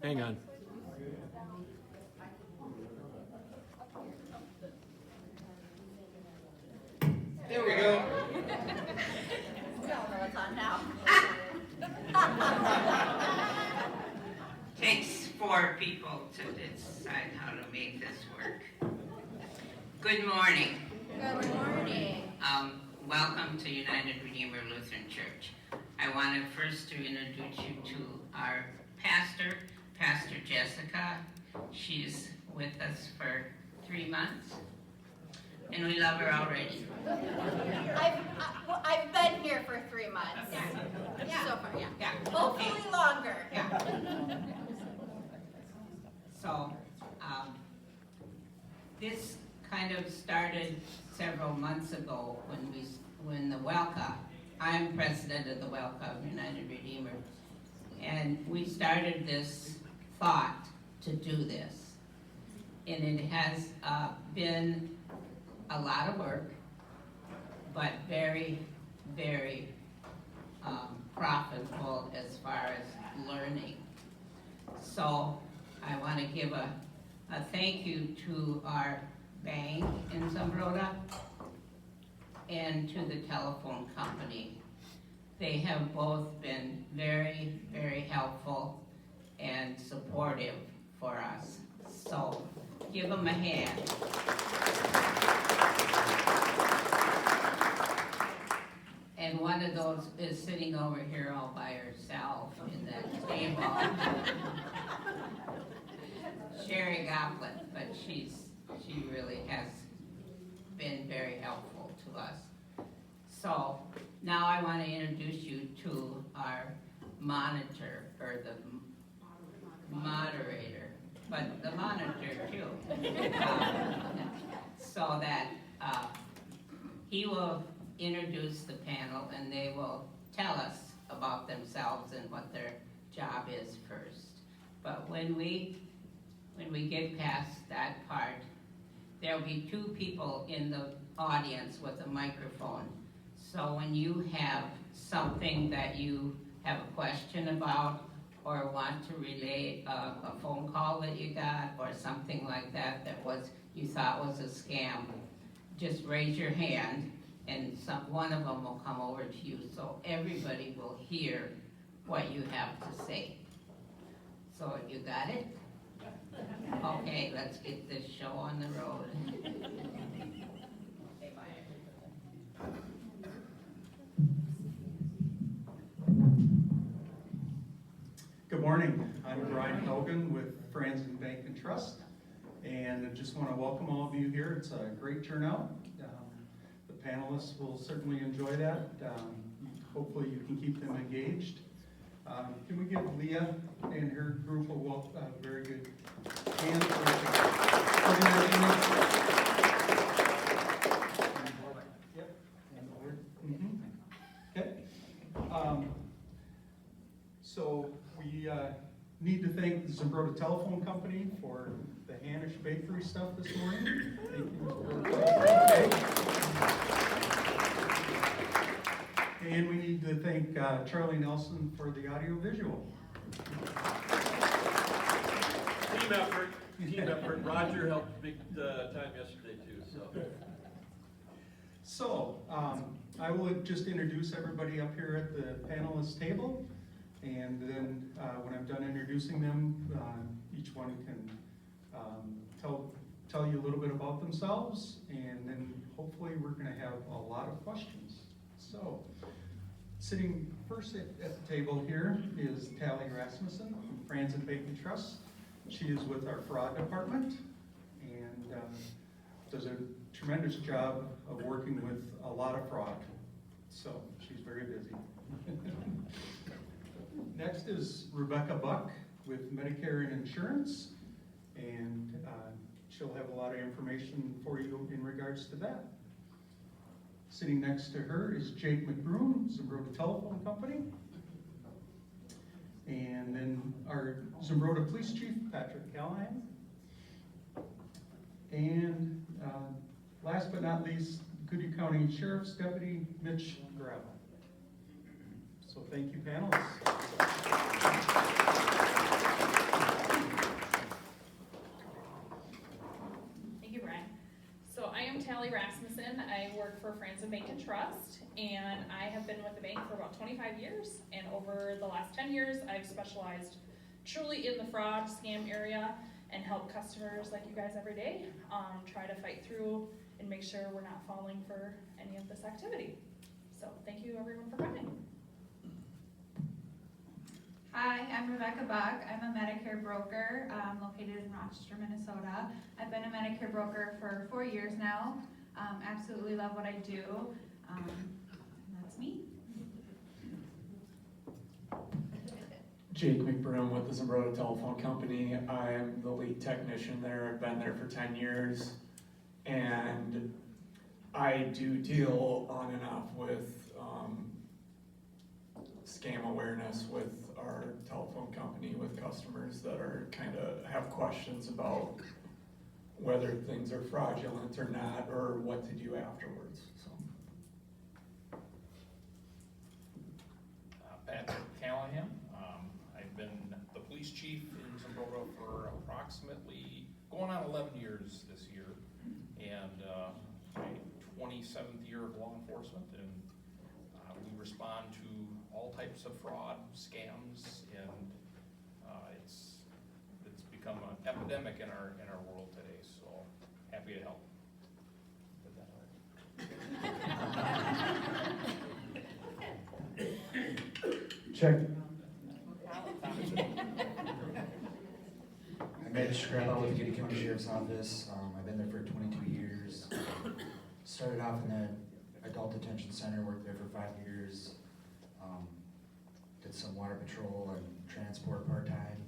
Hang on. There we go. We all know it's on now. Takes 4 people to decide how to make this work. Good morning. Good morning. Welcome to United Redeemer Lutheran Church. I want to first to introduce you to our pastor, Pastor Jessica. She's with us for 3 months, and we love her already. I've been here for 3 months. Yeah. So far, yeah. Yeah. Hopefully Okay. longer. Yeah. So, this kind of started several months ago when the WELCA, I'm president of the WELCA of United Redeemer, and we started this thought to do this. And it has been a lot of work, but very, very profitable as far as learning. So I want to give a thank you to our bank in Zumbrota and to the telephone company. They have both been very, very helpful and supportive for us. So give them a hand. And one of those is sitting over here all by herself in that table. Sherry Goplin, but she really has been very helpful to us. So now I want to introduce you to our monitor, or the moderator, but the monitor too. So that he will introduce the panel and they will tell us about themselves and what their job is first. But when we get past that part, there'll be 2 people in the audience with a microphone. So when you have something that you have a question about or want to relay a phone call that you got or something like that you thought was a scam, just raise your hand and one of them will come over to you so everybody will hear what you have to say. So you got it? Okay, let's get this show on the road. Good morning. I'm Brian Hogan with Friends and Bank and Trust, and I just want to welcome all of you here. It's a great turnout. The panelists will certainly enjoy that. Hopefully you can keep them engaged. Can we give Leah and her group a very good hand for Yep. Okay. So we need to thank the Zumbrota Telephone Company for the Hanish Bakery stuff this morning. Thank you. Okay. And we need to thank Charlie Nelson for the audio-visual. Team effort. Roger helped big time yesterday too. So I will just introduce everybody up here at the panelist table, and then when I'm done introducing them, each one can tell you a little bit about themselves, and then hopefully we're going to have a lot of questions. So, sitting first at the table here is Tally Rasmussen from Friends and Bank and Trust. She is with our fraud department and does a tremendous job of working with a lot of fraud. So she's very busy. Next is Rebecca Buck with Medicare and Insurance, and she'll have a lot of information for you in regards to that. Sitting next to her is Jake McBroom, Zumbrota Telephone Company. And then our Zumbrota Police Chief, Patrick Callahan. And last but not least, Goodyear County Sheriff's Deputy, Mitch Gravel. So thank you, panelists. of Bank and Trust, and I have been with the bank for about 25 years, and over the last 10 years, I've specialized truly in the fraud, scam area, and help customers like you guys every day try to fight through and make sure we're not falling for any of this activity. So thank you everyone for coming. Hi, I'm Rebecca Buck. I'm a Medicare broker located in Rochester, Minnesota. I've been a Medicare broker for 4 years now. Absolutely love what I do. And that's me. Jake McBroom with the Zimbrota Telephone Company. I'm the lead technician there. I've been there for 10 years. And I do deal on and off with scam awareness with our telephone company, with customers that are kind of have questions about whether things are fraudulent or not, or what to do afterwards. So. Patrick Callahan. I've been the police chief in Zimbrota for approximately going on 11 years this year, and my 27th year of law enforcement, and we respond to all types of fraud, scams, and it's become an epidemic in our world today. So happy to help. Check. I'm Ed Scrabble with the Getty County Sheriff's Office. I've been there for 22 years. Started off in the Adult Detention Center, worked there for 5 years. Did some water patrol and transport part-time.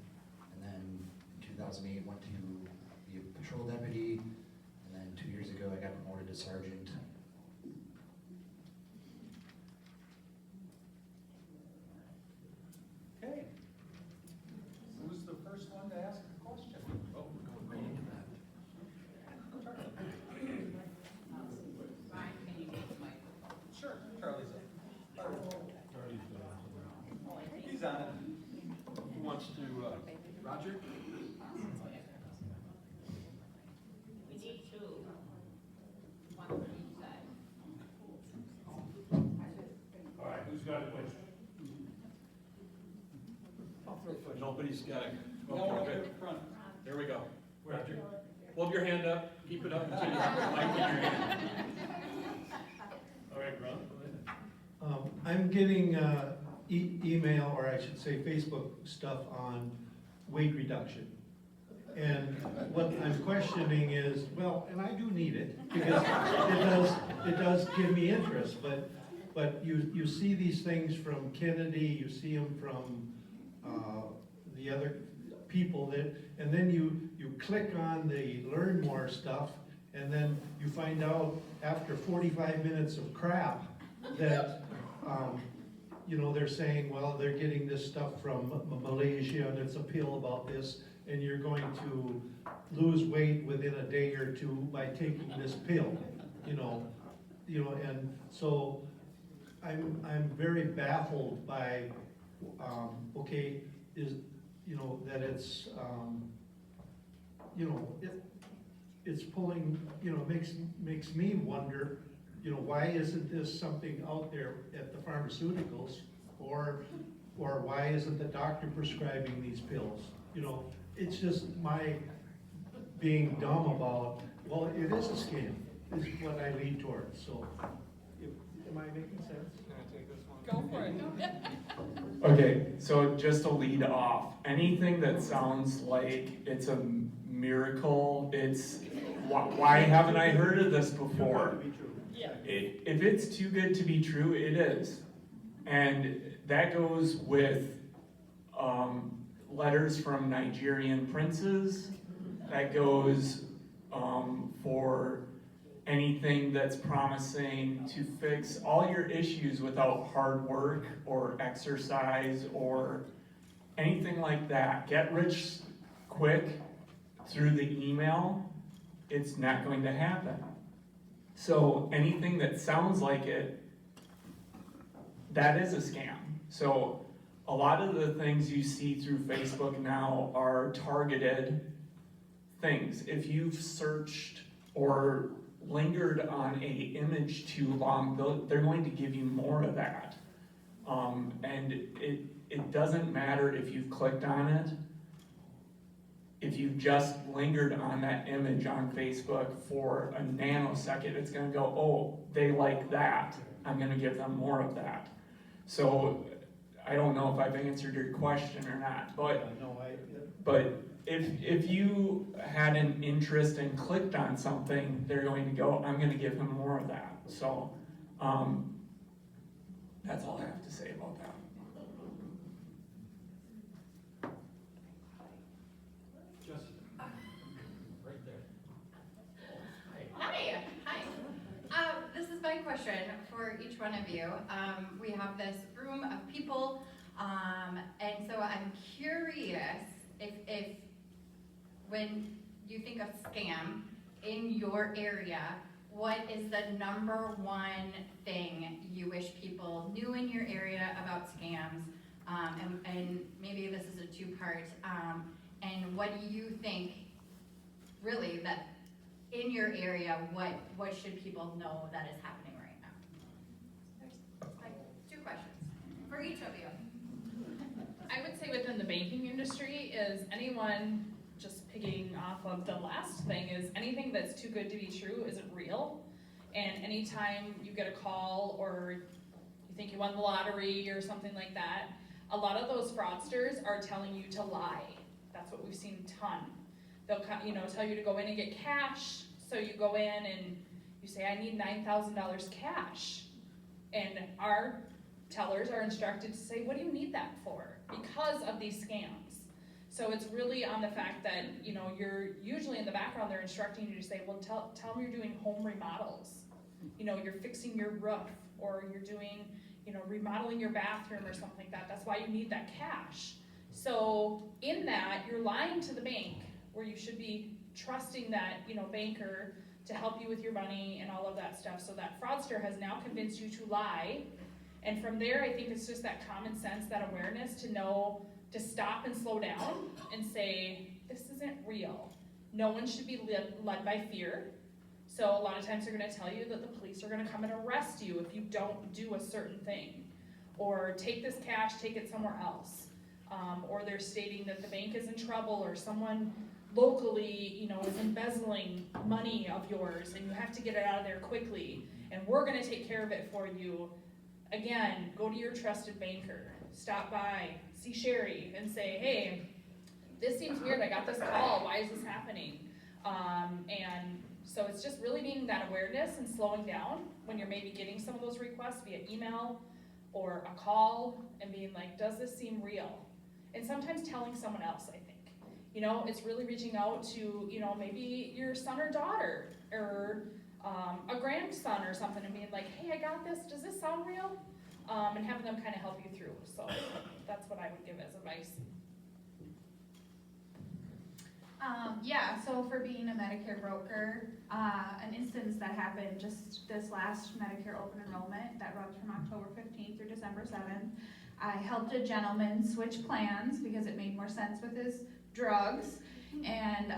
And then in 2008 went to be a patrol deputy. And then 2 years ago I got promoted to sergeant. Okay. Who's the first one to ask a question? Oh, we're going right into that. Ryan, can you get the microphone? Sure, Charlie's up. He's on it. Who wants to, Roger? We need two. One for each side. All right, who's got a question? Nobody's got it. No, Okay, up good. in front. There we go. Roger, hold your hand up, keep it up until you have the mic in your hand. All right, Ron, go ahead. I'm getting email, or I should say Facebook stuff on weight reduction. And what I'm questioning is, well, and I do need it, because it does give me interest, but you see these things from Kennedy, you see them from the other people that, and then you click on the learn more stuff, and then you find out after 45 minutes of crap that they're saying, well, they're getting this stuff from Malaysia and it's a pill about this, and you're going to lose weight within a day or two by taking this pill, and so I'm very baffled by, that it's, it's pulling, makes me wonder, why isn't this something out there at the pharmaceuticals, or why isn't the doctor prescribing these pills? It's just my being dumb about, well, it is a scam, is what I lead towards, so, am I making sense? Go for it. Okay, so just to lead off, anything that sounds like it's a miracle, it's, why haven't I heard of this before? Yeah. If it's too good to be true, it is. And that goes with letters from Nigerian princes, that goes for anything that's promising to fix all your issues without hard work or exercise or anything like that. Get rich quick through the email, it's not going to happen. So anything that sounds like it, that is a scam. So a lot of the things you see through Facebook now are targeted things. If you've searched or lingered on a image too long, they're going to give you more of that. And it doesn't matter if you've clicked on it. If you've just lingered on that image on Facebook for a nanosecond, it's gonna go, oh, they like that, I'm gonna give them more of that. So, I don't know if I've answered your question or not, but if you had an interest and clicked on something, they're going to go, I'm gonna give them more of that. So, that's all I have to say about that. Right there. Hi. This is my question for each one of you. We have this room of people, and so I'm curious if when you think of scam in your area, what is the number one thing you wish people knew in your area about scams? And maybe this is a two-part. And what do you think, really, that in your area, what should people know that is happening right now? There's like 2 questions for each of you. I would say within the banking industry is anyone, just picking off of the last thing, is anything that's too good to be true isn't real. And anytime you get a call or you think you won the lottery or something like that, a lot of those fraudsters are telling you to lie. That's what we've seen a ton. They'll tell you to go in and get cash. So you go in and you say, I need $9,000 cash. And our tellers are instructed to say, what do you need that for? Because of these scams. So it's really on the fact that, you're usually in the background, they're instructing you to say, well, tell them you're doing home remodels. You're fixing your roof, or you're doing, remodeling your bathroom or something like that. That's why you need that cash. So in that, you're lying to the bank, where you should be trusting that, banker to help you with your money and all of that stuff. So that fraudster has now convinced you to lie. And from there, I think it's just that common sense, that awareness to know to stop and slow down and say, this isn't real. No one should be led by fear. So a lot of times they're gonna tell you that the police are gonna come and arrest you if you don't do a certain thing. Or take this cash, take it somewhere else. Or they're stating that the bank is in trouble, or someone locally, is embezzling money of yours and you have to get it out of there quickly. And we're gonna take care of it for you. Again, go to your trusted banker. Stop by, see Sherry, and say, hey, this seems weird, I got this call, why is this happening? And so it's just really being that awareness and slowing down when you're maybe getting some of those requests via email or a call, and being like, does this seem real? And sometimes telling someone else, I think. It's really reaching out to, maybe your son or daughter, or a grandson or something, and being like, hey, I got this, does this sound real? And having them kind of help you through. So that's what I would give as advice. So for being a Medicare broker, an instance that happened just this last Medicare open enrollment that runs from October 15th through December 7th, I helped a gentleman switch plans because it made more sense with his drugs. And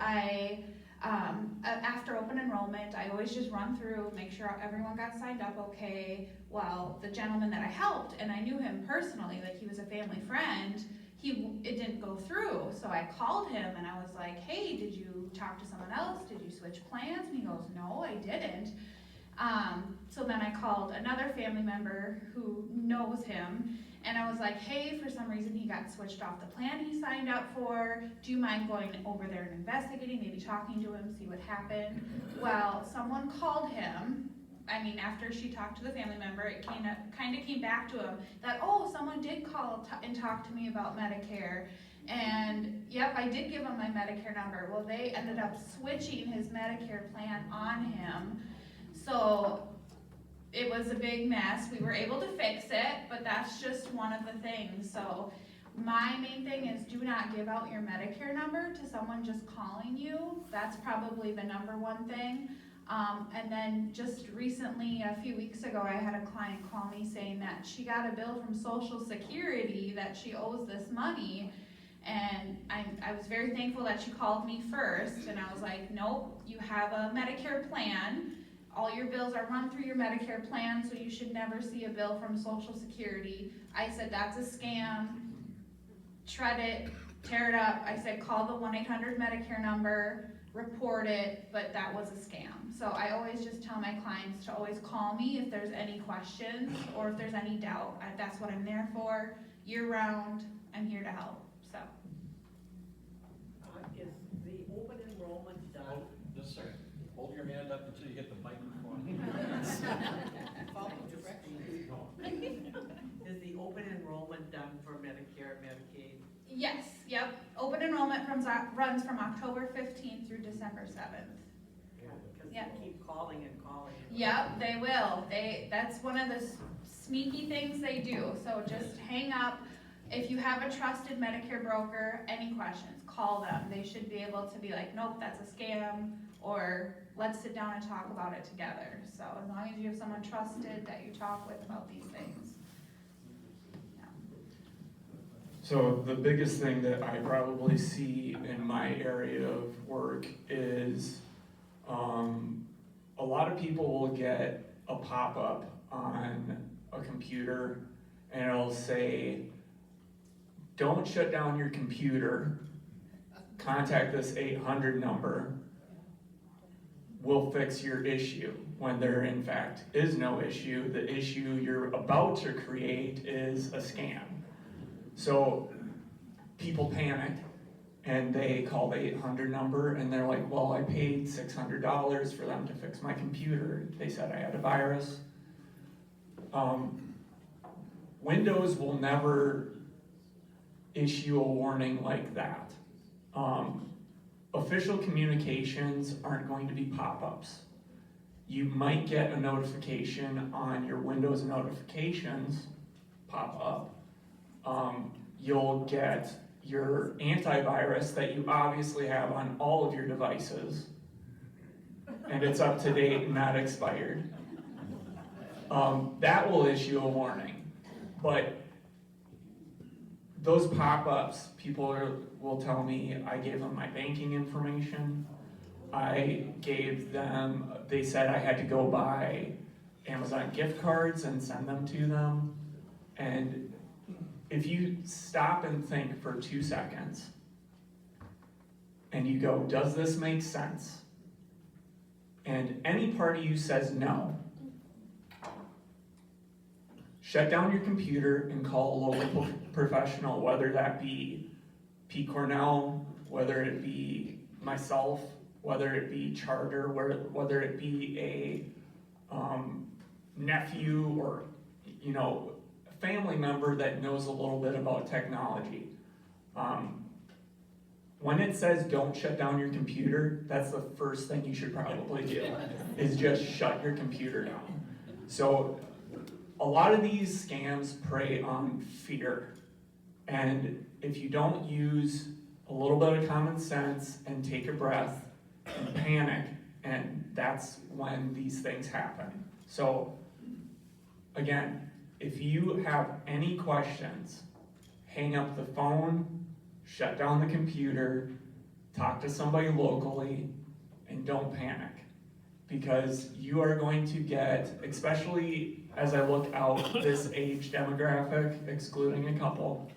after open enrollment, I always just run through, make sure everyone got signed up okay. Well, the gentleman that I helped, and I knew him personally, like he was a family friend, it didn't go through. So I called him and I was like, hey, did you talk to someone else? Did you switch plans? And he goes, no, I didn't. So then I called another family member who knows him, and I was like, hey, for some reason he got switched off the plan he signed up for. Do you mind going over there and investigating, maybe talking to him, see what happened? Well, someone called him. After she talked to the family member, it kind of came back to him that, oh, someone did call and talk to me about Medicare. And yep, I did give him my Medicare number. Well, they ended up switching his Medicare plan on him. So it was a big mess. We were able to fix it, but that's just one of the things. So my main thing is, do not give out your Medicare number to someone just calling you. That's probably the number one thing. And then just recently, a few weeks ago, I had a client call me saying that she got a bill from Social Security that she owes this money. And I was very thankful that she called me first, and I was like, nope, you have a Medicare plan, all your bills are run through your Medicare plan, so you should never see a bill from Social Security. I said, that's a scam, shred it, tear it up. I said, call the 1-800 Medicare number, report it, but that was a scam. So I always just tell my clients to always call me if there's any questions or if there's any doubt. That's what I'm there for, year round, I'm here to help, so. Is the open enrollment done? Oh, just a second. Hold your hand up until you hit the microphone. Follow directions. Is the open enrollment done for Medicare, Medicaid? Yes, yep, open enrollment runs from October 15th through December 7th. Because Yeah. they keep calling and calling. Yep, they will. That's one of the sneaky things they do. So just hang up. If you have a trusted Medicare broker, any questions, call them. They should be able to be like, nope, that's a scam, or let's sit down and talk about it together. So as long as you have someone trusted that you talk with about these things. Yeah. So the biggest thing that I probably see in my area of work is a lot of people will get a pop-up on a computer and it'll say, don't shut down your computer, contact this 800 number, we'll fix your issue, when there in fact is no issue. The issue you're about to create is a scam. So people panic and they call the 800 number and they're like, well, I paid $600 for them to fix my computer. They said I had a virus. Windows will never issue a warning like that. Official communications aren't going to be pop-ups. You might get a notification on your Windows notifications pop up. You'll get your antivirus that you obviously have on all of your devices, and it's up to date and not expired. That will issue a warning, but those pop-ups, people will tell me I gave them my banking information. I gave them, they said I had to go buy Amazon gift cards and send them to them. And if you stop and think for 2 seconds and you go, does this make sense? And any part of you says no, shut down your computer and call a local professional, whether that be P. Cornell, whether it be myself, whether it be Charter, whether it be a nephew or a family member that knows a little bit about technology. When it says don't shut down your computer, that's the first thing you should probably do, is just shut your computer down. So a lot of these scams prey on fear. And if you don't use a little bit of common sense and take a breath and panic, and that's when these things happen. So again, if you have any questions, hang up the phone, shut down the computer, talk to somebody locally, and don't panic. Because you are going to get, especially as I look out this age demographic, excluding a couple,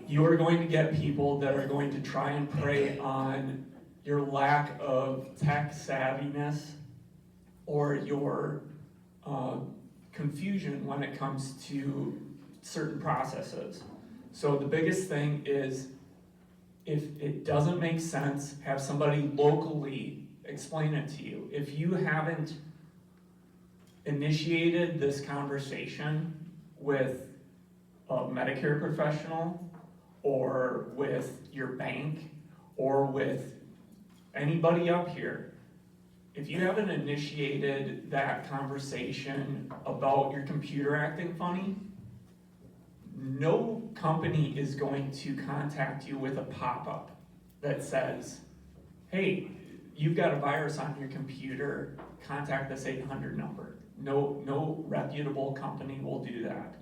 you are going to get people that are going to try and prey on your lack of tech savviness or your confusion when it comes to certain processes. So the biggest thing is, if it doesn't make sense, have somebody locally explain it to you. If you haven't initiated this conversation with a Medicare professional or with your bank or with anybody up here, if you haven't initiated that conversation about your computer acting funny, no company is going to contact you with a pop-up that says, hey, you've got a virus on your computer, contact this 800 number. No reputable company will do that.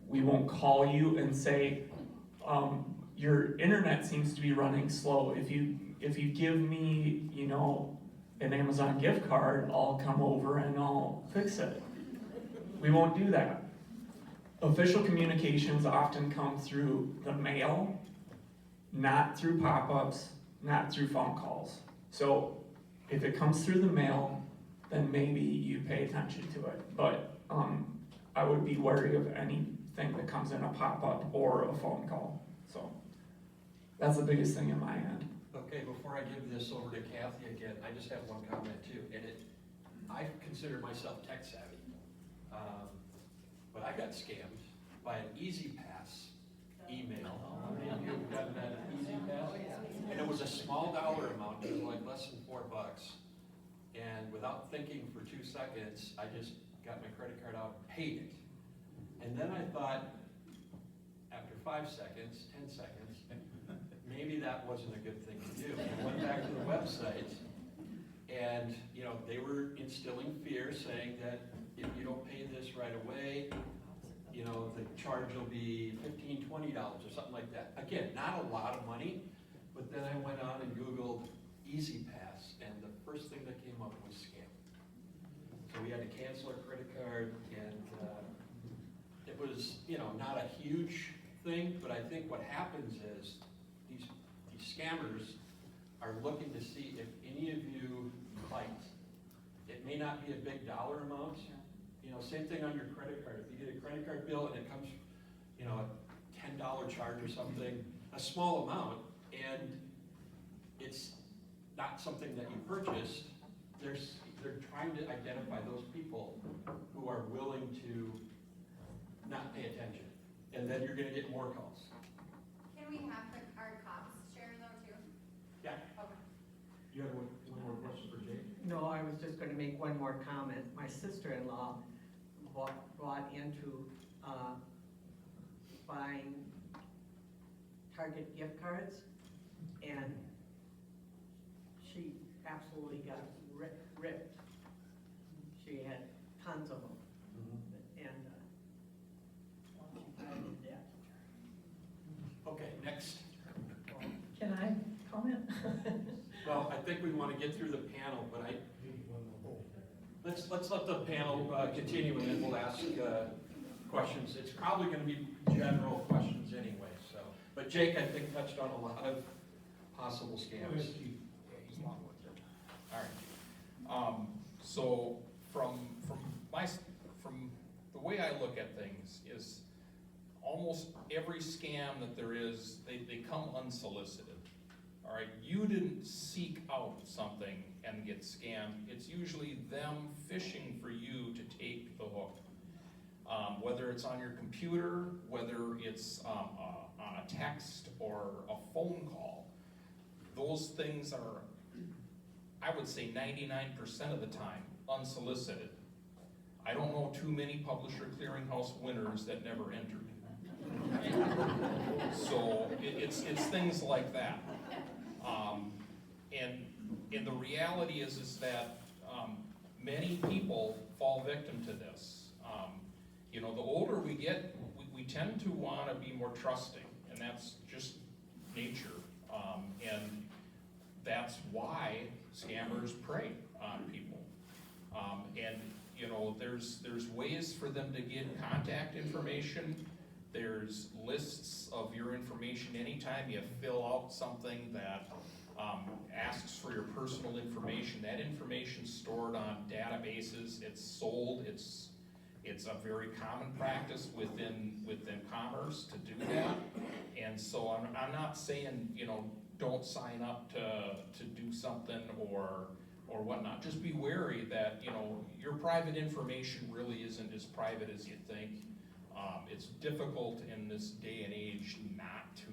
We won't call you and say, your internet seems to be running slow. If if you give me, you know, an Amazon gift card, I'll come over and I'll fix it. We won't do that. Official communications often come through the mail, not through pop-ups, not through phone calls. So if it comes through the mail, then maybe you pay attention to it. But I would be wary of anything that comes in a pop-up or a phone call. So that's the biggest thing in my end. Okay, before I give this over to Kathy again, I just have one comment too, and I consider myself tech savvy. But I got scammed by an Easy Pass email. How many of you have gotten that Easy Pass? And it was a small dollar amount, it was like less than $4. And without thinking for 2 seconds, I just got my credit card out and paid it. And then I thought, after 5 seconds, 10 seconds, maybe that wasn't a good thing to do. I went back to the website, and you know, they were instilling fear, saying that if you don't pay this right away, you know, the charge will be $15, $20 or something like that. Again, not a lot of money, but then I went on and Googled Easy Pass, and the first thing that came up was scam. So we had to cancel our credit card, and it was, you know, not a huge thing, but I think what happens is these scammers are looking to see if any of you bite. It may not be a big dollar amount. You know, same thing on your credit card. If you get a credit card bill and it comes, you know, a $10 charge or something, a small amount, and it's not something that you purchased, they're trying to identify those people who are willing to not pay attention. And then you're gonna get more calls. Can we have our cops share though too? Yeah. Okay. You have one more question for Jake? No, I was just gonna make one more comment. My sister-in-law bought into buying Target gift cards, and she absolutely got ripped. She had tons of them, and she got in debt. Okay, next. Can I comment? Well, I think we want to get through the panel, but let's let the panel continue, and then we'll ask questions. It's probably going to be general questions anyway. So, but Jake, I think, touched on a lot of possible scams. All right. So from the way I look at things is almost every scam that there is, they come unsolicited. All right, you didn't seek out something and get scammed. It's usually them fishing for you to take the hook. Whether it's on your computer, whether it's on a text or a phone call, those things are, I would say 99% of the time, unsolicited. I don't know too many publisher clearinghouse winners that never entered. So it's things like that. And the reality is that many people fall victim to this. You know, the older we get, we tend to want to be more trusting, and that's just nature. And that's why scammers prey on people. And you know, there's ways for them to get contact information. There's lists of your information anytime you fill out something that asks for your personal information. That information's stored on databases. It's sold. It's a very common practice within commerce to do that. And so I'm not saying, you know, don't sign up to do something or whatnot. Just be wary that, you know, your private information really isn't as private as you think. It's difficult in this day and age not to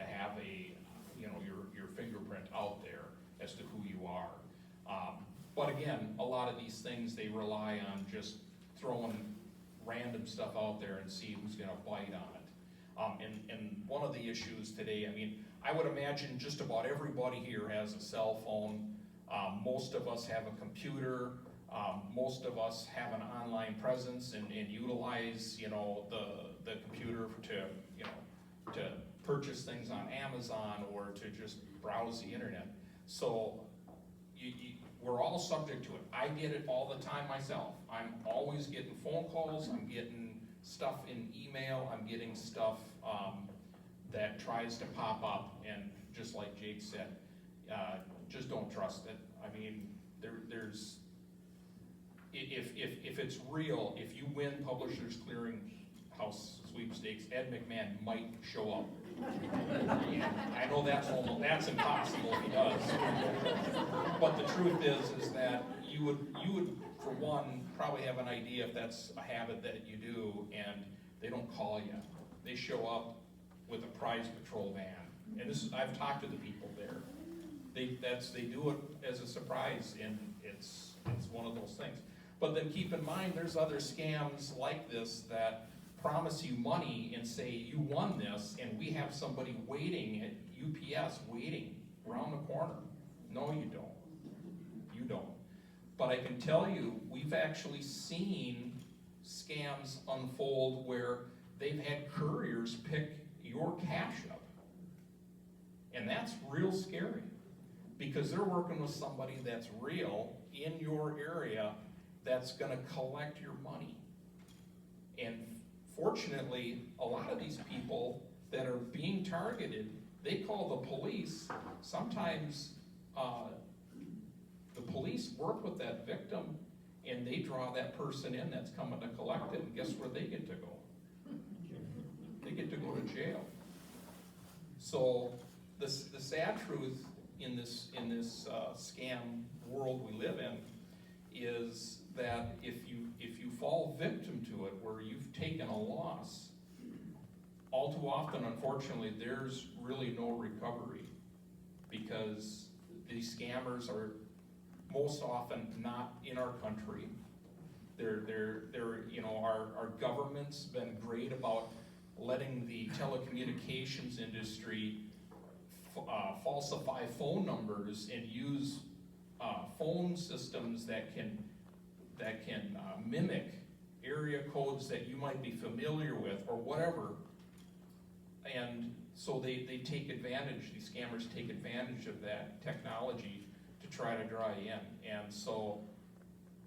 have a, you know, your fingerprint out there as to who you are. But again, a lot of these things, they rely on just throwing random stuff out there and see who's gonna bite on it. And one of the issues today, I mean, I would imagine just about everybody here has a cell phone. Most of us have a computer. Most of us have an online presence and utilize, you know, the computer to, you know, to purchase things on Amazon or to just browse the internet. So we're all subject to it. I get it all the time myself. I'm always getting phone calls, I'm getting stuff in email, I'm getting stuff that tries to pop up, and just like Jake said, just don't trust it. I mean, there's, if it's real, if you win Publishers Clearinghouse sweepstakes, Ed McMahon might show up. I know that's impossible if he does. But the truth is that you would, for one, probably have an idea if that's a habit that you do, and they don't call you. They show up with a prize patrol van. And I've talked to the people there. They do it as a surprise, and it's one of those things. But then keep in mind, there's other scams like this that promise you money and say you won this, and we have somebody waiting at UPS waiting around the corner. No, you don't. You don't. But I can tell you, we've actually seen scams unfold where they've had couriers pick your cash up. And that's real scary, because they're working with somebody that's real in your area that's gonna collect your money. And fortunately, a lot of these people that are being targeted, they call the police. Sometimes the police work with that victim, and they draw that person in that's coming to collect it, and guess where they get to go? They get to go to jail. So the sad truth in this scam world we live in is that if you fall victim to it, where you've taken a loss, all too often, unfortunately, there's really no recovery, because these scammers are most often not in our country. They're you know, our government's been great about letting the telecommunications industry falsify phone numbers and use phone systems that can mimic area codes that you might be familiar with or whatever. And so they take advantage, these scammers take advantage of that technology to try to draw you in. And so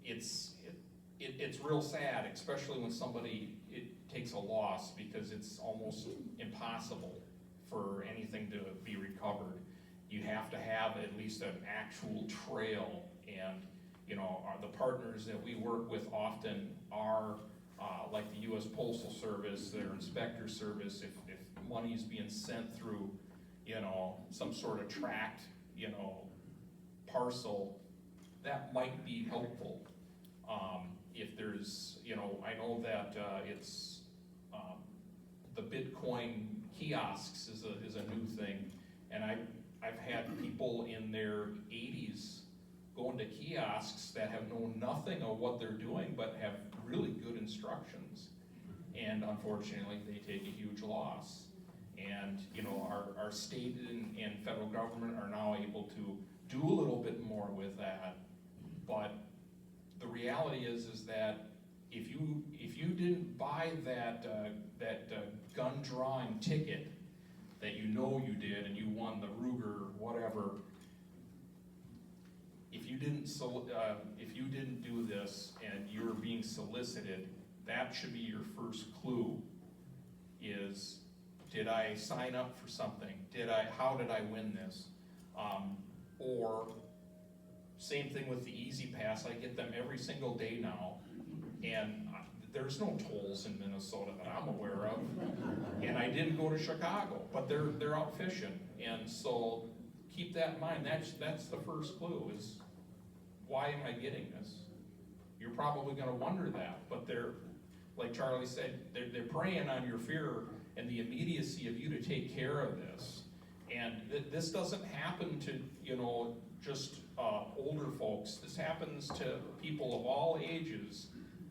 it's real sad, especially when somebody takes a loss, because it's almost impossible for anything to be recovered. You have to have at least an actual trail, and you know, the partners that we work with often are like the U.S. Postal Service, their inspector service. If money is being sent through, you know, some sort of tracked, you know, parcel, that might be helpful. If there's, you know, I know that it's the Bitcoin kiosks is a new thing, and I've had people in their 80s going to kiosks that have known nothing of what they're doing, but have really good instructions, and unfortunately they take a huge loss. And you know, our state and federal government are now able to do a little bit more with that, but the reality is that if you didn't buy that gun drawing ticket that you know you did, and you won the Ruger whatever, if you didn't do this and you're being solicited, that should be your first clue. Is, did I sign up for something? How did I win this? Or same thing with the Easy Pass. I get them every single day now, and there's no tolls in Minnesota that I'm aware of. And I didn't go to Chicago, but they're out fishing, and so keep that in mind. That's the first clue, is why am I getting this? You're probably going to wonder that, but they're, like Charlie said, they're preying on your fear and the immediacy of you to take care of this. And this doesn't happen to, you know, just older folks. This happens to people of all ages.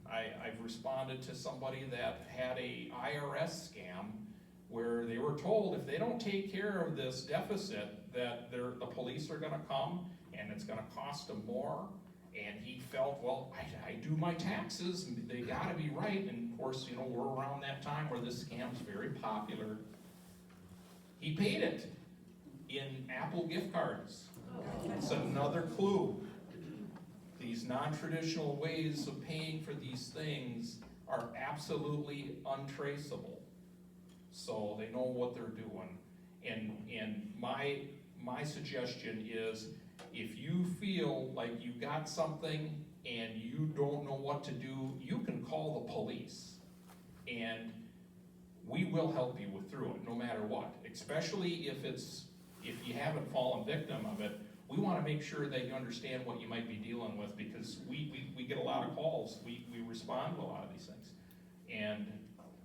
I've responded to somebody that had a IRS scam where they were told if they don't take care of this deficit, that the police are going to come and it's going to cost them more. And he felt, well, I do my taxes, and they got to be right. And of course, you know, we're around that time where this scam's very popular. He paid it in Apple gift cards. It's another clue. These non-traditional ways of paying for these things are absolutely untraceable. So they know what they're doing. And my suggestion is, if you feel like you got something and you don't know what to do, you can call the police. And we will help you through it, no matter what. Especially if you haven't fallen victim of it, we want to make sure that you understand what you might be dealing with, because we get a lot of calls. We respond to a lot of these things. And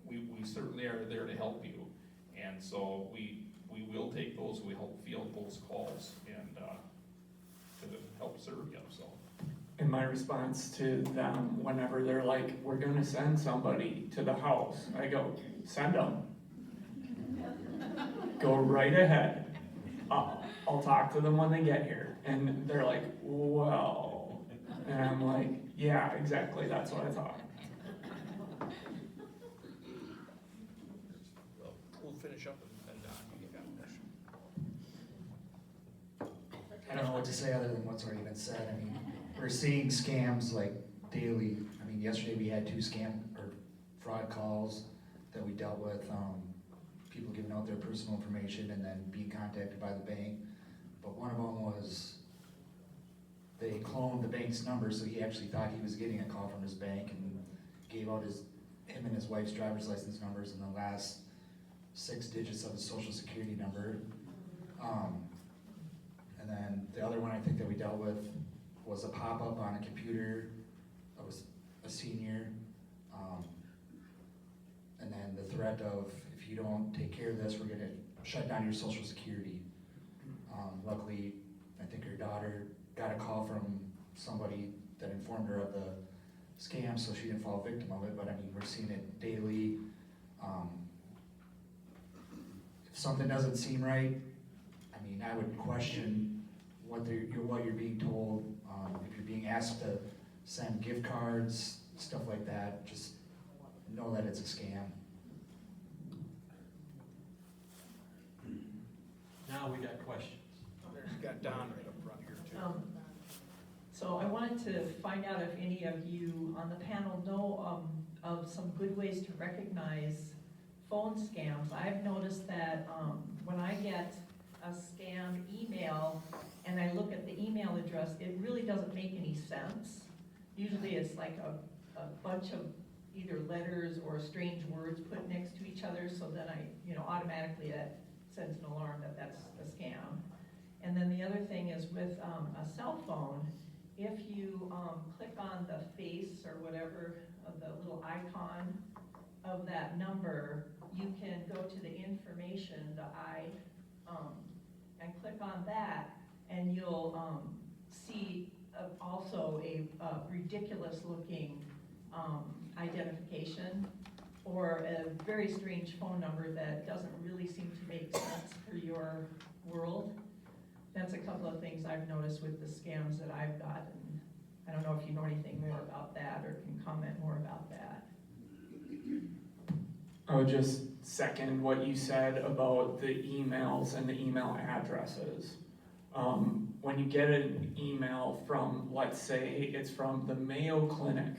we certainly are there to help you. And so we will take those, we help field those calls and to help serve you, so. And my response to them, whenever they're like, we're gonna send somebody to the house, I go, send them. Go right ahead. I'll talk to them when they get here. And they're like, well, and I'm like, yeah, exactly, that's what I thought. We'll finish up and Don, you got a question. I don't know what to say other than what's already been said. I mean, we're seeing scams like daily. I mean, yesterday we had 2 scam or fraud calls that we dealt with. People giving out their personal information and then being contacted by the bank. But one of them was, they cloned the bank's number, so he actually thought he was getting a call from his bank and gave out him and his wife's driver's license numbers and the last 6 digits of his social security number. And then the other one I think that we dealt with was a pop-up on a computer. I was a senior. And then the threat of, if you don't take care of this, we're gonna shut down your social security. Luckily, I think her daughter got a call from somebody that informed her of the scam, so she didn't fall victim of it, but I mean, we're seeing it daily. If something doesn't seem right, I mean, I would question what you're being told. If you're being asked to send gift cards, stuff like that, just know that it's a scam. Now we got questions. You got Don right up front here too. So I wanted to find out if any of you on the panel know of some good ways to recognize phone scams. I've noticed that when I get a scam email and I look at the email address, it really doesn't make any sense. Usually it's like a bunch of either letters or strange words put next to each other, so then automatically that sends an alarm that that's a scam. And then the other thing is with a cell phone, if you click on the face or whatever, the little icon of that number, you can go to the information, the I, and click on that, and you'll see also a ridiculous looking identification or a very strange phone number that doesn't really seem to make sense for your world. That's a couple of things I've noticed with the scams that I've gotten. I don't know if you know anything more about that or can comment more about that. I would just second what you said about the emails and the email addresses. When you get an email from, let's say it's from the Mayo Clinic,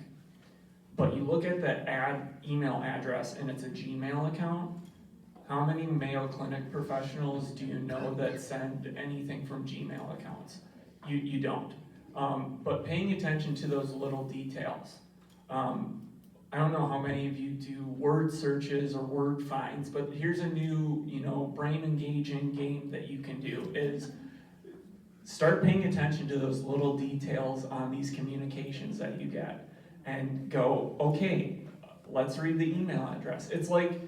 but you look at the email address and it's a Gmail account, how many Mayo Clinic professionals do you know that send anything from Gmail accounts? You don't. But paying attention to those little details. I don't know how many of you do word searches or word finds, but here's a new, brain engaging game that you can do is start paying attention to those little details on these communications that you get and go, okay, let's read the email address. It's like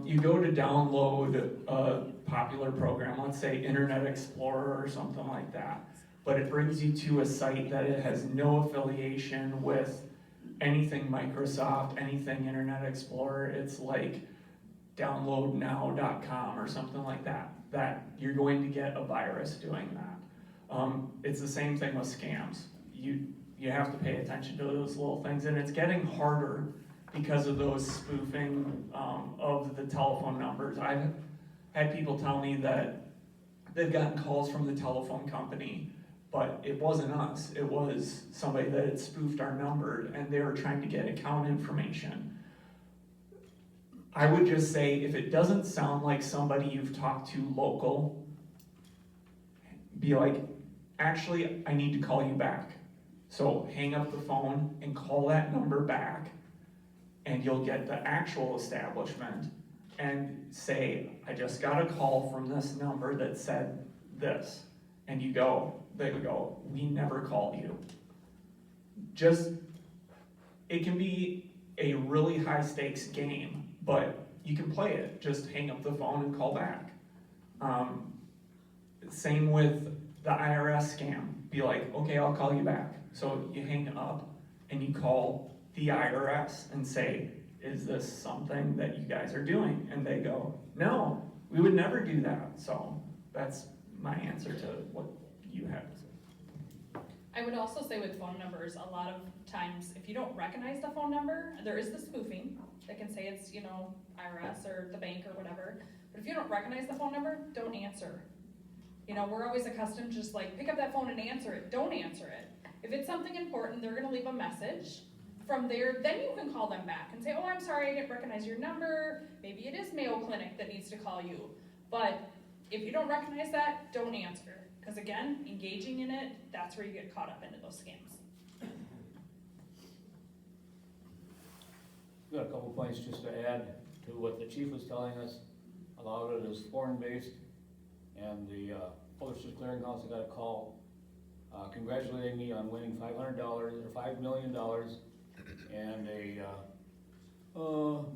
you go to download a popular program, let's say Internet Explorer or something like that, but it brings you to a site that it has no affiliation with anything Microsoft, anything Internet Explorer. It's like downloadnow.com or something like that, that you're going to get a virus doing that. It's the same thing with scams. You have to pay attention to those little things, and it's getting harder because of those spoofing of the telephone numbers. had people tell me that they've gotten calls from the telephone company, but it wasn't us. It was somebody that had spoofed our number and they were trying to get account information. I would just say, if it doesn't sound like somebody you've talked to local, be like, actually, I need to call you back. So hang up the phone and call that number back, and you'll get the actual establishment and say, I just got a call from this number that said this. And they go, we never called you. It can be a really high stakes game, but you can play it. Just hang up the phone and call back. Same with the IRS scam. Be like, okay, I'll call you back. So you hang up and you call the IRS and say, is this something that you guys are doing? And they go, no, we would never do that. So that's my answer to what you have to say. I would also say with phone numbers, a lot of times, if you don't recognize the phone number, there is the spoofing that can say it's, IRS or the bank or whatever. But if you don't recognize the phone number, don't answer. We're always accustomed to just pick up that phone and answer it. Don't answer it. If it's something important, they're gonna leave a message. From there, then you can call them back and say, oh, I'm sorry, I didn't recognize your number. Maybe it is Mayo Clinic that needs to call you. But if you don't recognize that, don't answer. Because again, engaging in it, that's where you get caught up into those scams. Got a couple points just to add to what the chief was telling us. A lot of it is foreign-based, and the Publishers Clearinghouse got a call congratulating me on winning $500 or $5 million and a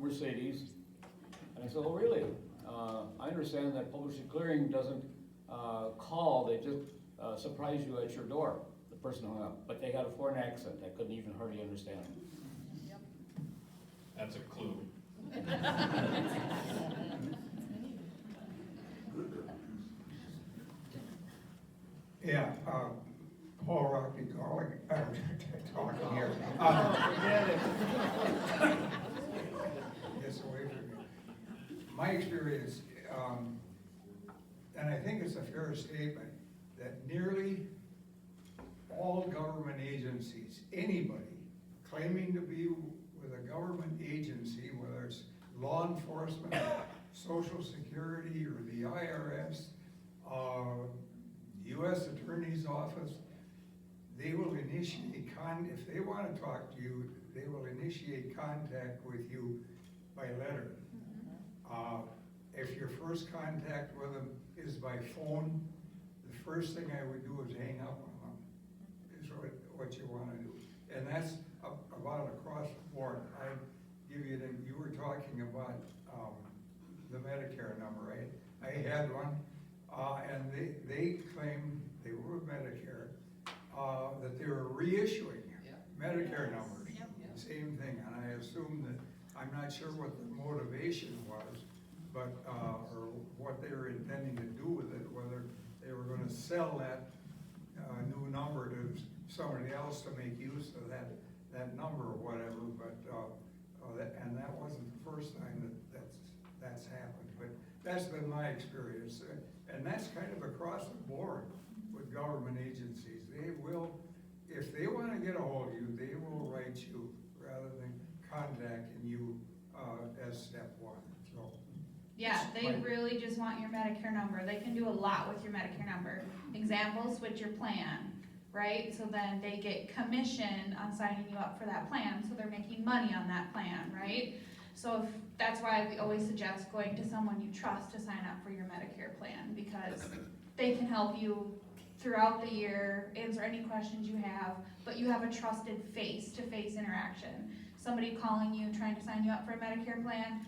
Mercedes. And I said, oh really? I understand that Publishers Clearing doesn't call, they just surprise you at your door. The person hung up, but they had a foreign accent. I couldn't even hardly understand them. Yep. That's a clue. Yeah, Paul Rocky talking here. Gets away from me. My experience, and I think it's a fair statement, that nearly all government agencies, anybody claiming to be with a government agency, whether it's law enforcement, Social Security, or the IRS, U.S. Attorney's Office, they will initiate, if they want to talk to you, they will initiate contact with you by letter. If your first contact with them is by phone, the first thing I would do is hang up on them, is what you want to do. And that's about across the board. I give you you were talking about the Medicare number, right? I had one, and they claimed they were Medicare, that they were reissuing Medicare numbers. Same thing, and I assume that, I'm not sure what the motivation was, but, or what they were intending to do with it, whether they were gonna sell that new number to somebody else to make use of that number or whatever, but, and that wasn't the first time that's happened, but that's been my experience. And that's kind of across the board with government agencies. They will, if they want to get a hold of you, they will write you rather than contacting you as step one. So. Yeah, they really just want your Medicare number. They can do a lot with your Medicare number. Example, switch your plan, right? So then they get commission on signing you up for that plan, so they're making money on that plan, right? So that's why we always suggest going to someone you trust to sign up for your Medicare plan, because they can help you throughout the year, answer any questions you have, but you have a trusted face-to-face interaction. Somebody calling you, trying to sign you up for a Medicare plan,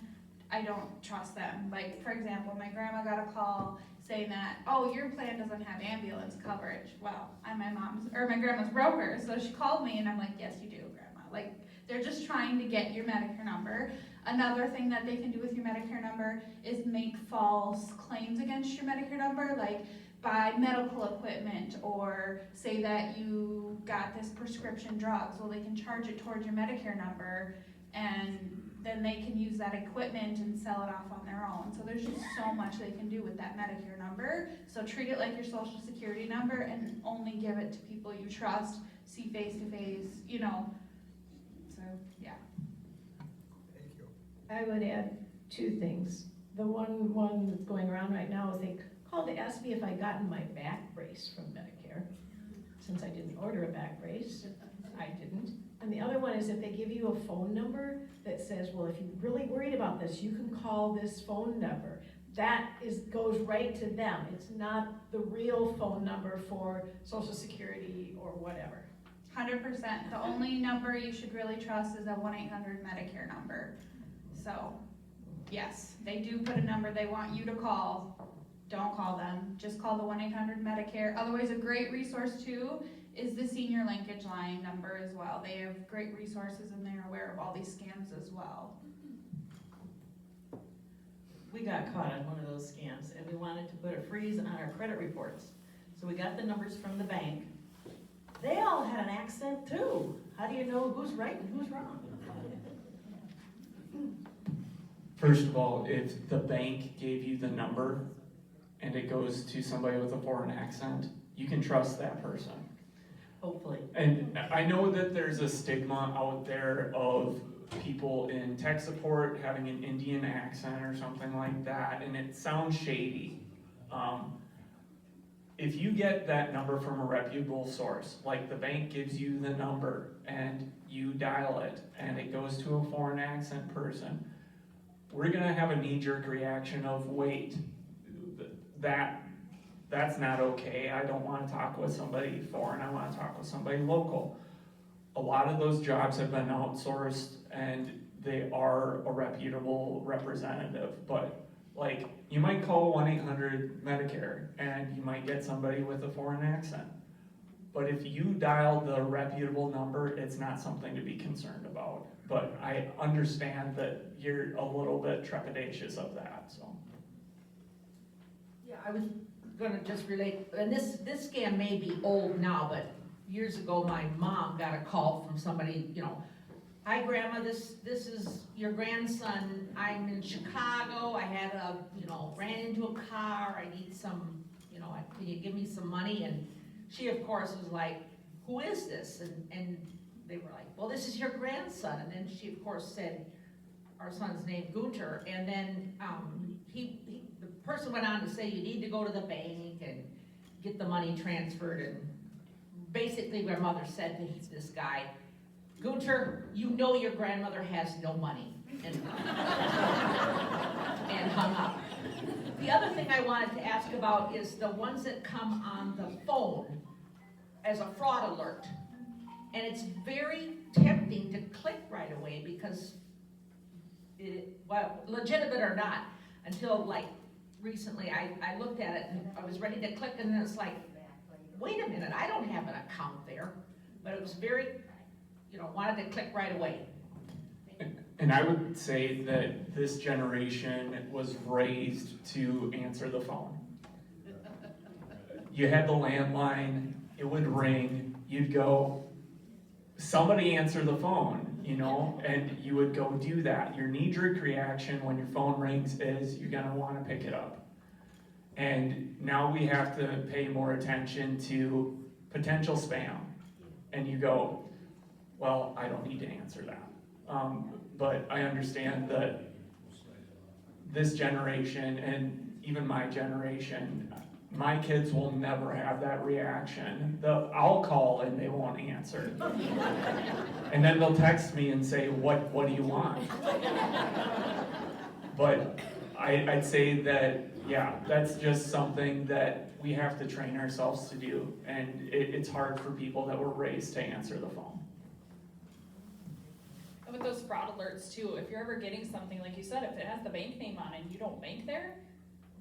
I don't trust them. Like, for example, my grandma got a call saying that, oh, your plan doesn't have ambulance coverage. Well, I'm my grandma's broker, so she called me and I'm like, yes, you do, Grandma. Like, they're just trying to get your Medicare number. Another thing that they can do with your Medicare number is make false claims against your Medicare number, like buy medical equipment or say that you got this prescription drug, so they can charge it towards your Medicare number and then they can use that equipment and sell it off on their own. So there's just so much they can do with that Medicare number. So treat it like your social security number and only give it to people you trust, see face to face, you know. So, yeah. Thank you. I would add two things. The one that's going around right now is they called to ask me if I gotten my back brace from Medicare. Since I didn't order a back brace, I didn't. And the other one is if they give you a phone number that says, well, if you're really worried about this, you can call this phone number. That goes right to them. It's not the real phone number for Social Security or whatever. 100%. The only number you should really trust is a 1-800 Medicare number. So, yes, they do put a number they want you to call. Don't call them. Just call the 1-800 Medicare. Otherwise, a great resource too is the senior linkage line number as well. They have great resources and they're aware of all these scams as well. We got caught on one of those scams and we wanted to put a freeze on our credit reports. So we got the numbers from the bank. They all had an accent too. How do you know who's right and who's wrong? First of all, if the bank gave you the number and it goes to somebody with a foreign accent, you can trust that person. Hopefully. And I know that there's a stigma out there of people in tech support having an Indian accent or something like that, and it sounds shady. If you get that number from a reputable source, like the bank gives you the number and you dial it and it goes to a foreign accent person, we're gonna have a knee-jerk reaction of, wait, that's not okay. I don't want to talk with somebody foreign. I want to talk with somebody local. A lot of those jobs have been outsourced and they are a reputable representative, but like you might call 1-800 Medicare and you might get somebody with a foreign accent. But if you dial the reputable number, it's not something to be concerned about. But I understand that you're a little bit trepidatious of that, so. Yeah, I was gonna just relate, and this scam may be old now, but years ago, my mom got a call from somebody, you know, hi grandma, this is your grandson, I'm in Chicago, I had ran into a car, I need some, can you give me some money? And she of course was like, who is this? And they were like, well, this is your grandson. And then she of course said, our son's name Gunter, and then the person went on to say you need to go to the bank and get the money transferred, and basically their mother said to this guy, Gunter, you know your grandmother has no money, and hung up. The other thing I wanted to ask about is the ones that come on the phone as a fraud alert, and it's very tempting to click right away because legitimate or not, until like recently I looked at it and I was ready to click and then it's like, wait a minute, I don't have an account there. But it was very, wanted to click right away. And I would say that this generation was raised to answer the phone. You had the landline, it would ring, you'd go, somebody answer the phone, and you would go do that. Your knee-jerk reaction when your phone rings is you're gonna wanna pick it up. And now we have to pay more attention to potential spam. And you go, well, I don't need to answer that. But I understand that this generation and even my generation, my kids will never have that reaction. I'll call and they won't answer. And then they'll text me and say, what do you want? But I'd say that, yeah, that's just something that we have to train ourselves to do. And it's hard for people that were raised to answer the phone. And with those fraud alerts too, if you're ever getting something, like you said, if it has the bank name on it and you don't bank there,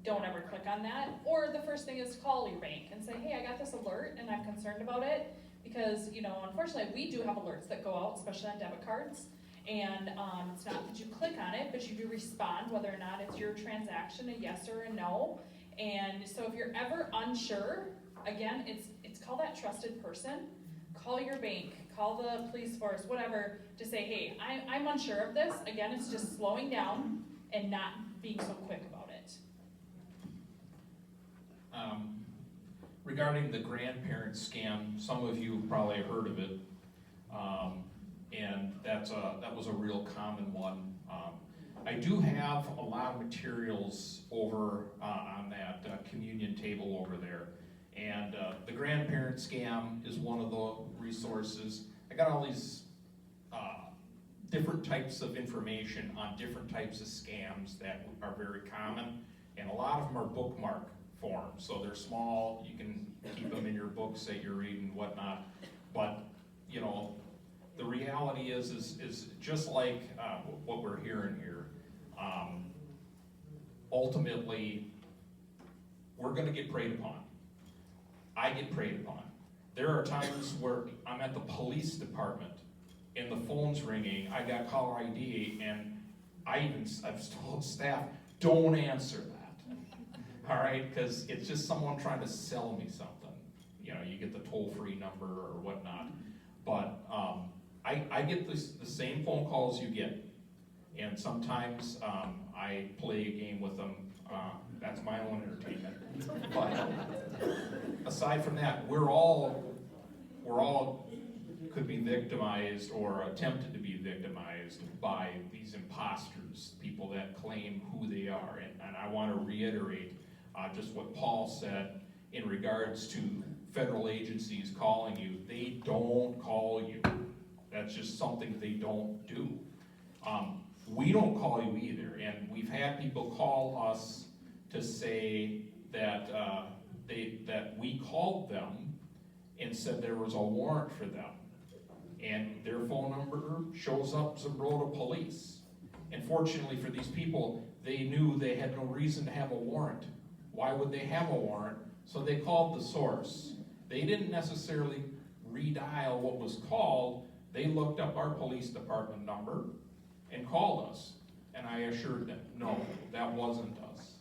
don't ever click on that. Or the first thing is call your bank and say, hey, I got this alert and I'm concerned about it. Because, unfortunately, we do have alerts that go out, especially on debit cards. And it's not that you click on it, but you do respond whether or not it's your transaction, a yes or a no. And so if you're ever unsure, again, it's call that trusted person. Call your bank. call the police force, whatever, to say, hey, I'm unsure of this. Again, it's just slowing down and not being so quick about it. Regarding the grandparent scam, some of you probably heard of it, and that was a real common one. I do have a lot of materials over on that communion table over there, and the grandparent scam is one of the resources. I got all these different types of information on different types of scams that are very common, and a lot of them are bookmark form, so they're small, you can keep them in your books that you're reading and whatnot, but you know, the reality is just like what we're hearing here. Ultimately, we're gonna get preyed upon. I get preyed upon. There are times where I'm at the police department and the phone's ringing, I got caller ID, and I've told staff, don't answer that. All right, because it's just someone trying to sell me something. You know, you get the toll-free number or whatnot. But I get the same phone calls you get, and sometimes I play a game with them. That's my own entertainment. But aside from that, we're all could be victimized or attempted to be victimized by these imposters, people that claim who they are. And I want to reiterate just what Paul said in regards to federal agencies calling you. They don't call you. That's just something they don't do. We don't call you either, and we've had people call us to say that that we called them and said there was a warrant for them, and their phone number shows up Zumbrota Police. And fortunately for these people, they knew they had no reason to have a warrant. Why would they have a warrant? So they called the source. They didn't necessarily redial what was called. They looked up our police department number and called us. And I assured them, no, that wasn't us.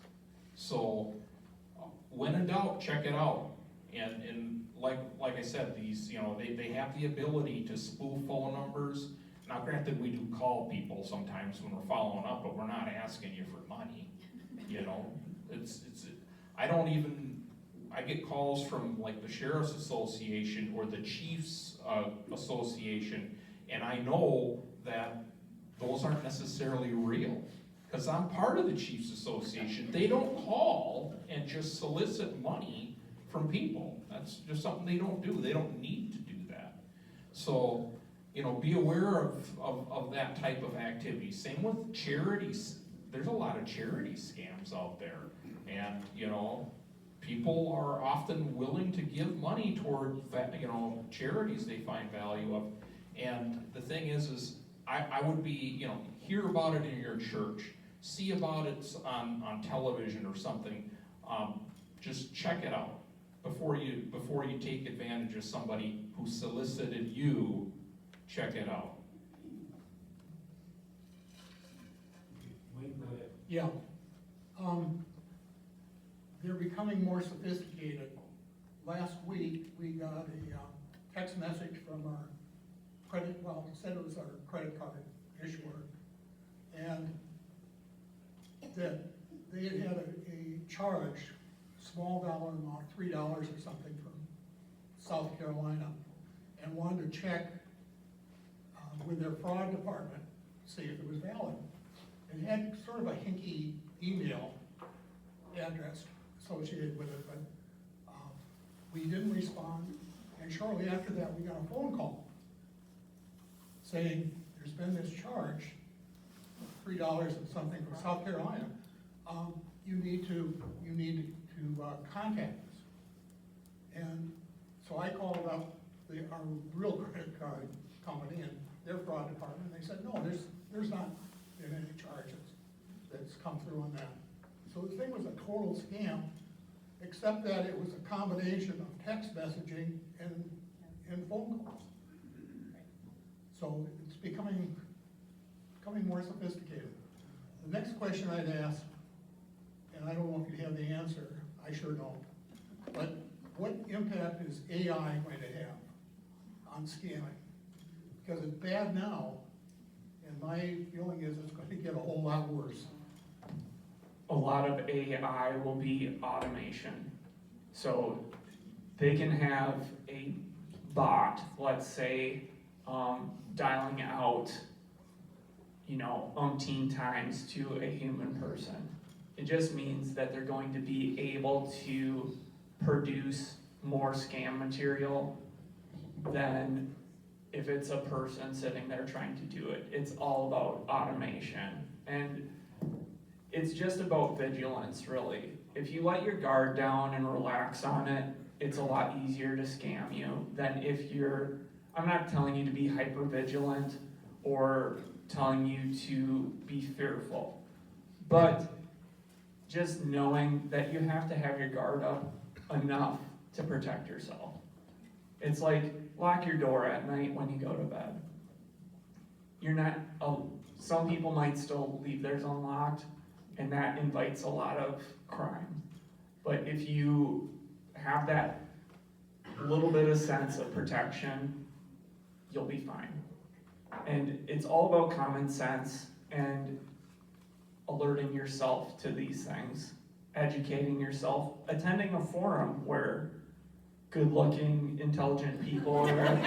So when in doubt, check it out. And like I said, these, you know, they have the ability to spoof phone numbers. Now granted, we do call people sometimes when we're following up, but we're not asking you for money. You know, I get calls from like the Sheriff's Association or the Chiefs Association, and I know that those aren't necessarily real, because I'm part of the Chiefs Association. They don't call and just solicit money from people. That's just something they don't do. They don't need to do that. So, you know, be aware of that type of activity. Same with charities. There's a lot of charity scams out there, and you know, people are often willing to give money toward, you know, charities they find value of. And the thing is I would be, you know, hear about it in your church, see about it on television or something. Just check it out before you take advantage of somebody who solicited you. Check it out. Yeah. They're becoming more sophisticated. Last week, we got a text message from our it said it was our credit card issuer, and that they had a charge, small dollar amount, $3 or something from South Carolina, and wanted to check with their fraud department, see if it was valid. It had sort of a hinky email address associated with it, but we didn't respond, and shortly after that we got a phone call saying there's been this charge, $3 and something from South Carolina. You need to contact us. And so I called up our real credit card company and their fraud department. They said, no, there's not been any charges that's come through on that. So the thing was a total scam, except that it was a combination of text messaging and phone calls. So it's becoming more sophisticated. The next question I'd ask, and I don't know if you have the answer, I sure don't, but what impact is AI going to have on scamming? because it's bad now, and my feeling is it's gonna get a whole lot worse. A lot of AI will be automation. So they can have a bot, let's say, dialing out, umpteen times to a human person. It just means that they're going to be able to produce more scam material than if it's a person sitting there trying to do it. It's all about automation. And it's just about vigilance, really. If you let your guard down and relax on it, it's a lot easier to scam you than if I'm not telling you to be hyper vigilant or telling you to be fearful, but just knowing that you have to have your guard up enough to protect yourself. It's like lock your door at night when you go to bed. Some people might still leave theirs unlocked, and that invites a lot of crime. But if you have that little bit of sense of protection, you'll be fine. And it's all about common sense and alerting yourself to these things, educating yourself, attending a forum where good-looking, intelligent people are at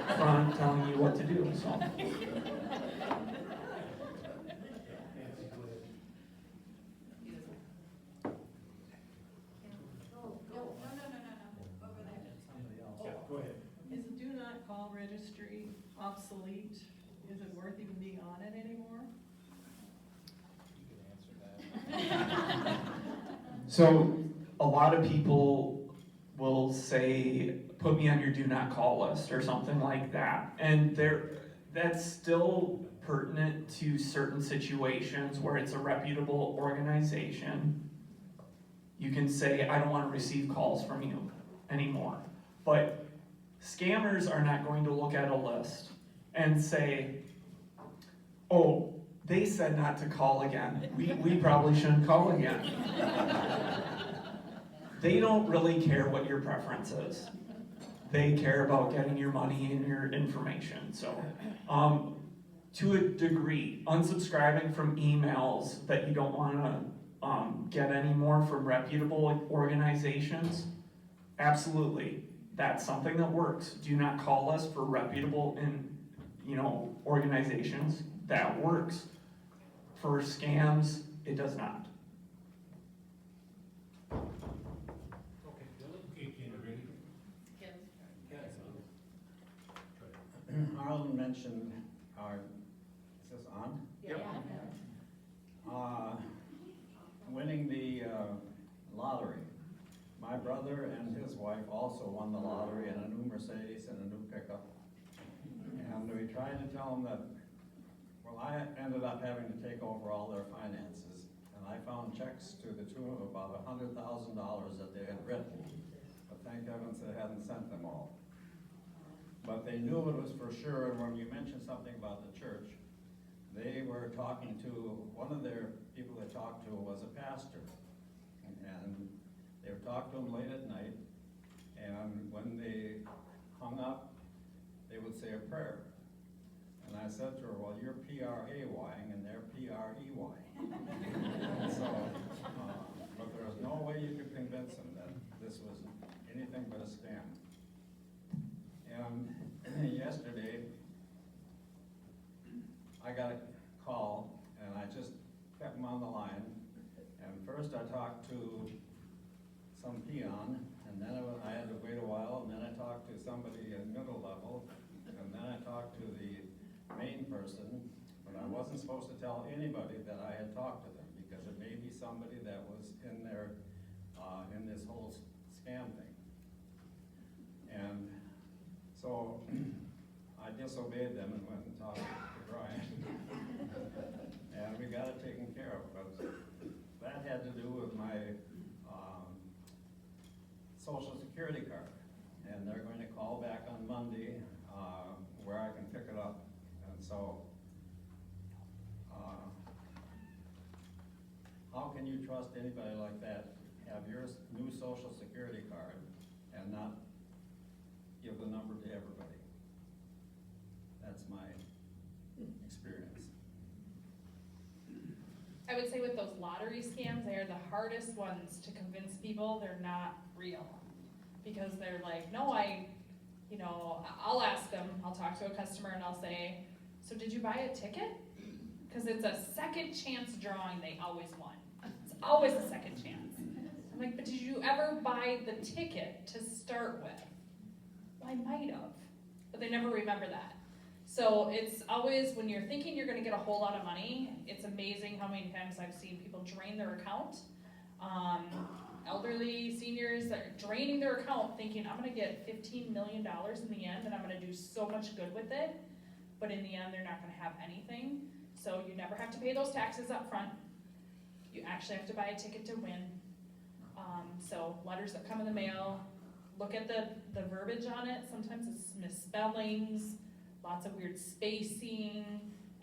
the front telling you what to do. So. Is the do not call registry obsolete? Is it worth even being on it anymore? You can answer that. So a lot of people will say, put me on your do not call list or something like that. And that's still pertinent to certain situations where it's a reputable organization. You can say, I don't want to receive calls from you anymore. But scammers are not going to look at a list and say, oh, they said not to call again. We probably shouldn't call again. They don't really care what your preference is. They care about getting your money and your information. So, to a degree, unsubscribing from emails that you don't want to get anymore from reputable organizations, absolutely. That's something that works. Do not call us for reputable organizations. That works. For scams, it does not. Harlan mentioned is this on? Yep. Winning the lottery. My brother and his wife also won the lottery in a new Mercedes and a new pickup. And we tried to tell them that, well, I ended up having to take over all their finances. And I found checks to the tune of about $100,000 that they had written. But thank heavens they hadn't sent them all. But they knew it was for sure, and when you mentioned something about the church, they were talking to, one of their people they talked to was a pastor. And they would talk to him late at night, and when they hung up, they would say a prayer. And I said to her, well, you're P-R-A-Y-ing and they're P-R-E-Y. So, but there was no way you could convince them that this was anything but a scam. And yesterday, I got a call, and I just kept him on the line. And first I talked to some peon, and then I had to wait a while, and then I talked to somebody at middle level, and then I talked to the main person, but I wasn't supposed to tell anybody that I had talked to them, because it may be somebody that was in there, in this whole scam thing. And so I disobeyed them and went and talked to Brian. And we got it taken care of, but that had to do with my Social Security card. And they're going to call back on Monday where I can pick it up. And so, how can you trust anybody like that, have your new Social Security card and not give the number to everybody? I would say with those lottery scams, they are the hardest ones to convince people they're not real. Because they're like, no, I'll ask them, I'll talk to a customer and I'll say, so did you buy a ticket? Because it's a second chance drawing they always won. It's always a second chance. I'm like, but did you ever buy the ticket to start with? Well, I might have, but they never remember that. So it's always, when you're thinking you're gonna get a whole lot of money, it's amazing how many times I've seen people drain their account. Elderly seniors that are draining their account thinking, I'm gonna get $15 million in the end and I'm gonna do so much good with it. But in the end, they're not gonna have anything. So you never have to pay those taxes up front. You actually have to buy a ticket to win. So letters that come in the mail, look at the verbiage on it. Sometimes it's misspellings, lots of weird spacing.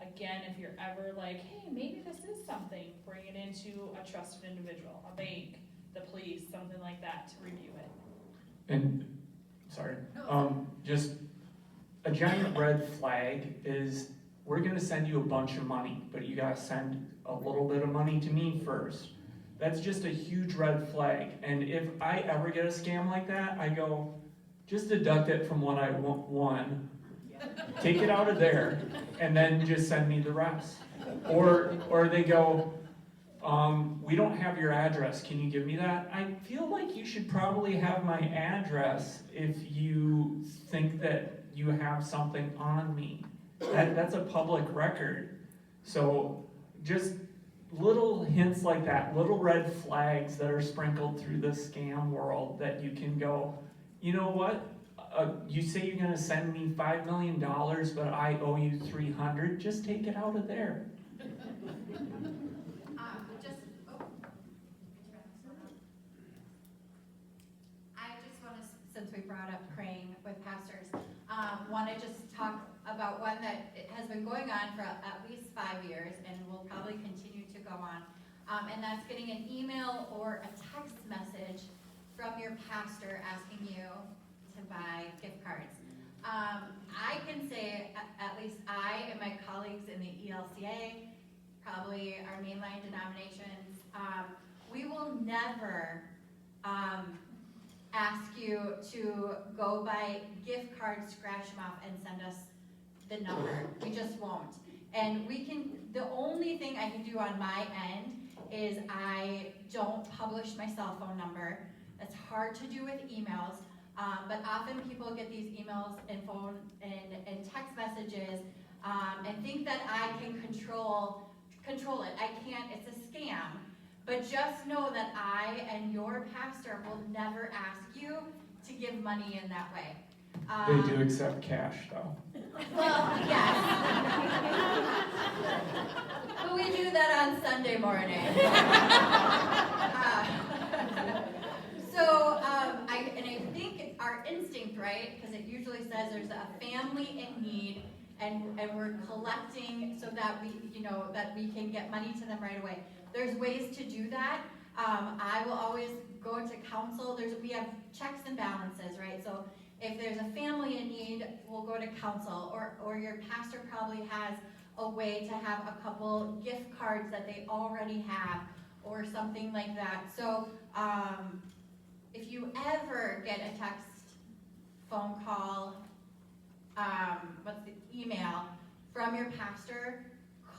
Again, if you're ever like, hey, maybe this is something, bring it into a trusted individual, a bank, the police, something like that to review it. And, sorry, just a giant red flag is, we're gonna send you a bunch of money, but you gotta send a little bit of money to me first. That's just a huge red flag. And if I ever get a scam like that, I go, just deduct it from what I won, take it out of there, and then just send me the rest. Or they go, we don't have your address, can you give me that? I feel like you should probably have my address if you think that you have something on me. That's a public record. So just little hints like that, little red flags that are sprinkled through the scam world that you can go, you know what? You say you're gonna send me $5 million, but I owe you 300, just take it out of there. I just want to, since we brought up praying with pastors, want to just talk about one that has been going on for at least 5 years and will probably continue to go on. And that's getting an email or a text message from your pastor asking you to buy gift cards. I can say, at least I and my colleagues in the ELCA, probably our mainline denominations, we will never ask you to go buy gift cards, scratch them off, and send us the number. We just won't. And the only thing I can do on my end is I don't publish my cell phone number. It's hard to do with emails, but often people get these emails and phone and text messages and think that I can control it. I can't, it's a scam. But just know that I and your pastor will never ask you to give money in that way. They do accept cash, though. Well, yes. But we do that on Sunday morning. I think our instinct, right, because it usually says there's a family in need, and we're collecting so that we can get money to them right away. There's ways to do that. I will always go to counsel. We have checks and balances, right? So if there's a family in need, we'll go to counsel, or your pastor probably has a way to have a couple gift cards that they already have, or something like that. So if you ever get a text, phone call, email from your pastor,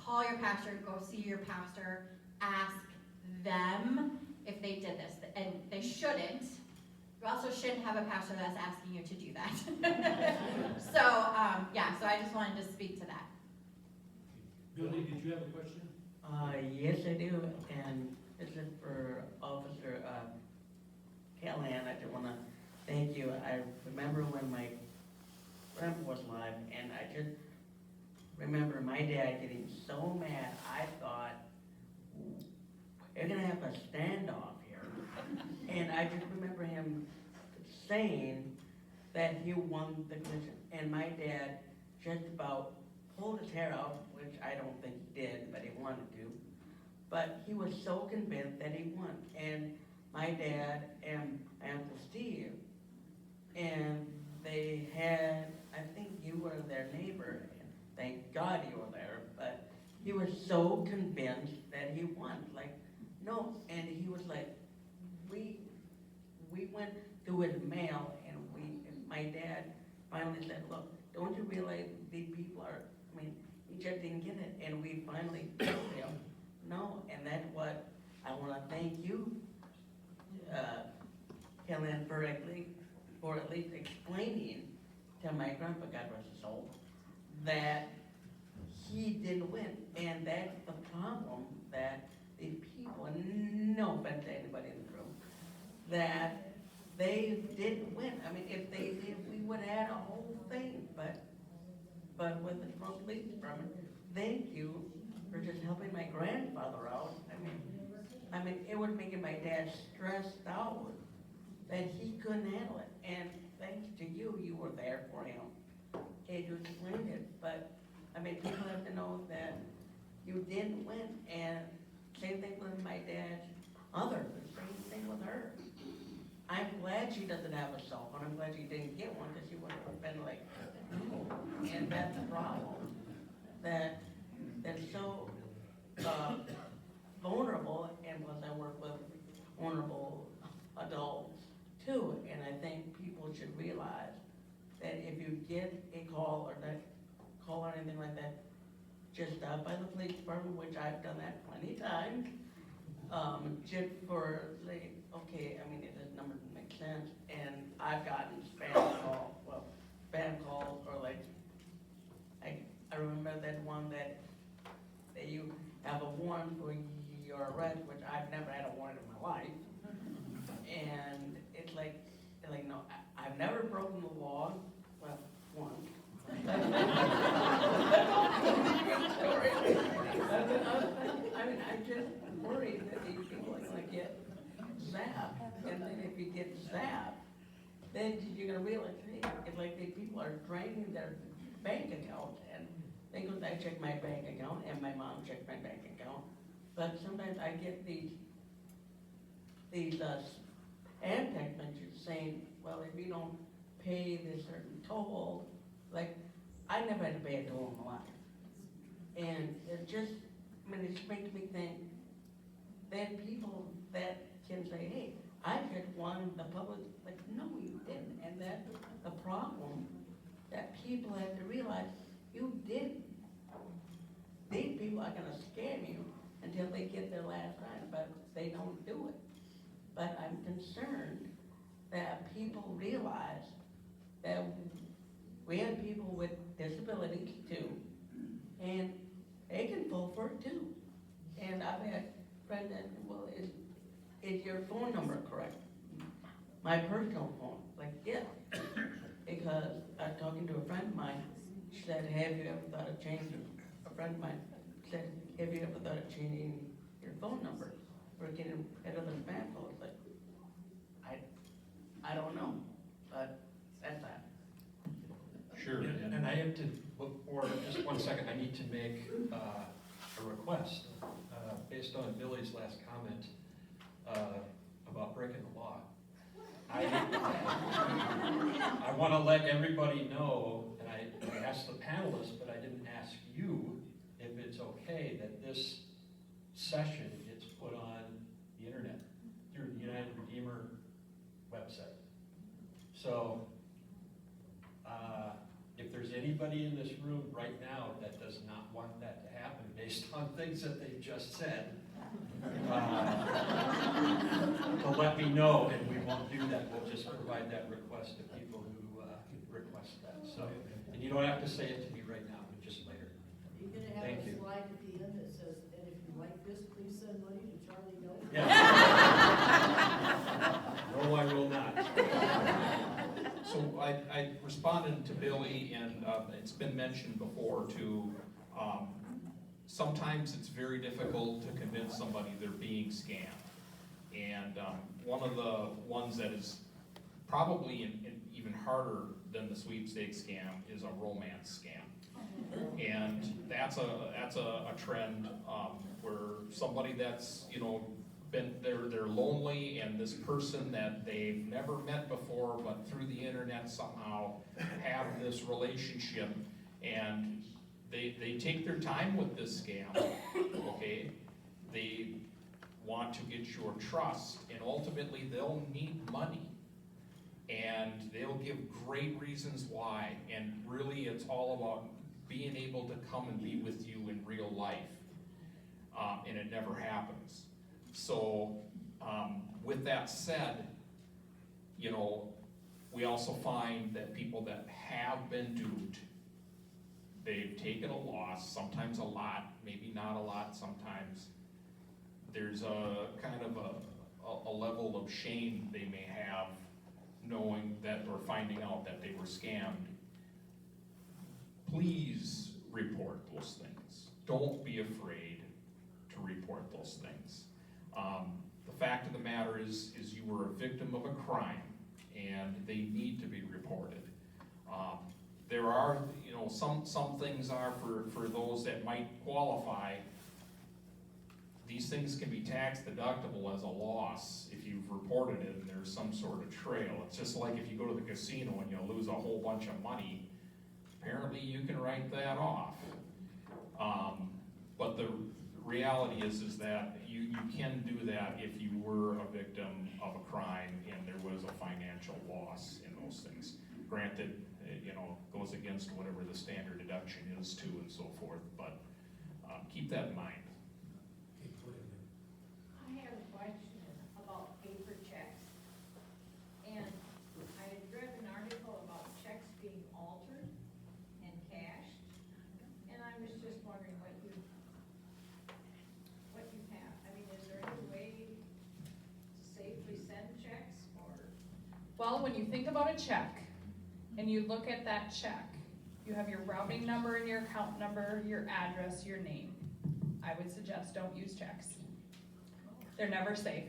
call your pastor, go see your pastor, ask them if they did this, and they shouldn't. You also shouldn't have a pastor that's asking you to do that. So I just wanted to speak to that. Billy, did you have a question? Yes, I do, and this is for Officer Callahan. I just want to thank you. I remember when my grandpa was alive, and I just remember my dad getting so mad. I thought, they're going to have a standoff here. And I just remember him saying that he won the commission. And my dad just about pulled his hair out, which I don't think he did, but he wanted to. But he was so convinced that he won. And my dad and Uncle Steve, and they had, I think you were their neighbor, and thank God you were there, but he was so convinced that he won, like, no, and he was like, we went through his mail, and my dad finally said, look, don't you realize these people are, I mean, he just didn't get it, and we finally told him, no, and that's what I wanna thank you, Helen, for at least explaining to my grandpa, God rest his soul, that he didn't win, and that's the problem, that the people, and no offense to anybody in the room, that they didn't win. I mean, if they did, we would have had a whole thing, but with the Trump police department, thank you for just helping my grandfather out. I mean, it was making my dad stressed out that he couldn't handle it, and thanks to you, you were there for him, and you explained it, but, I mean, people have to know that you didn't win, and same thing with my dad's mother, the same thing with her. I'm glad she doesn't have a cell phone, I'm glad she didn't get one, because she would have been like, no, and that's the problem, that's so, vulnerable, and plus I work with vulnerable adults too, and I think people should realize that if you get a call or anything like that, just stop by the police department, which I've done that plenty of times, just for like, okay, I mean, if this number doesn't make sense, and I've gotten spam calls, or like, I remember that one that you have a warrant for your arrest, which I've never had a warrant in my life, and it's like no, I've never broken the law, well, once. I mean, I'm just worried that these people are gonna get zapped, and then if you get zapped, then you're gonna realize, hey, it's like these people are draining their bank account, and they go, I check my bank account, and my mom checks my bank account, but sometimes I get these spam text messages saying, well, if you don't pay this certain toll, like, I never had to pay a toll in my life. And it just, I mean, it just makes me think that people that can say, hey, I just won the public, like, no, you didn't. And that's the problem, that people have to realize you didn't. These people are gonna scam you until they get their last dime, but they don't do it. But I'm concerned that people realize that we have people with disabilities too, and they can fall for it too. And I've had friends that, well, is your phone number correct? My personal phone, like, yeah. Because I was talking to a friend of mine, she said, have you ever thought of changing? A friend of mine said, have you ever thought of changing your phone number or getting rid of the spam calls? Like, I don't know, but that's that. Sure, and I have to look for, just one second, I need to make a request based on Billy's last comment about breaking the law. I want to let everybody know, and I asked the panelists, but I didn't ask you if it's okay that this session gets put on the internet through the United Redeemer website. So, if there's anybody in this room right now that does not want that to happen based on things that they've just said, to let me know, and we won't do that. We'll just provide that request to people who request that. So, and you don't have to say it to me right now, but just later. You're gonna have Thank a you. slide at the end that says, and if you like this, please send money to Charlie Miller. Yeah. No, I will not. So I responded to Billy, and it's been mentioned before too, sometimes it's very difficult to convince somebody they're being scammed. And one of the ones that is probably even harder than the sweepstakes scam is a romance scam. And that's a trend where somebody that's, you know, they're lonely, and this person that they've never met before, but through the internet somehow have this relationship, and they take their time with this scam, okay? They want to get your trust, and ultimately they'll need money. And they'll give great reasons why, and really it's all about being able to come and be with you in real life. And it never happens. So, with that said, you know, we also find that people that have been duped, they've taken a loss, sometimes a lot, maybe not a lot, sometimes. There's a kind of a level of shame they may have knowing that or finding out that they were scammed. Please report those things. Don't be afraid to report those things. The fact of the matter is you were a victim of a crime, and they need to be reported. There are, you know, some things are for those that might qualify. These things can be tax deductible as a loss if you've reported it and there's some sort of trail. It's just like if you go to the casino and you lose a whole bunch of money, apparently you can write that off. But the reality is that you can do that if you were a victim of a crime and there was a financial loss in those things. Granted, you know, goes against whatever the standard deduction is too and so forth, but keep that in mind. I have a question about paper checks. And I had read an article about checks being altered and cashed. And I was just wondering what you have. I mean, is there any way to safely send checks or? Well, when you think about a check and you look at that check, you have your routing number and your account number, your address, your name. I would suggest don't use checks. They're never safe.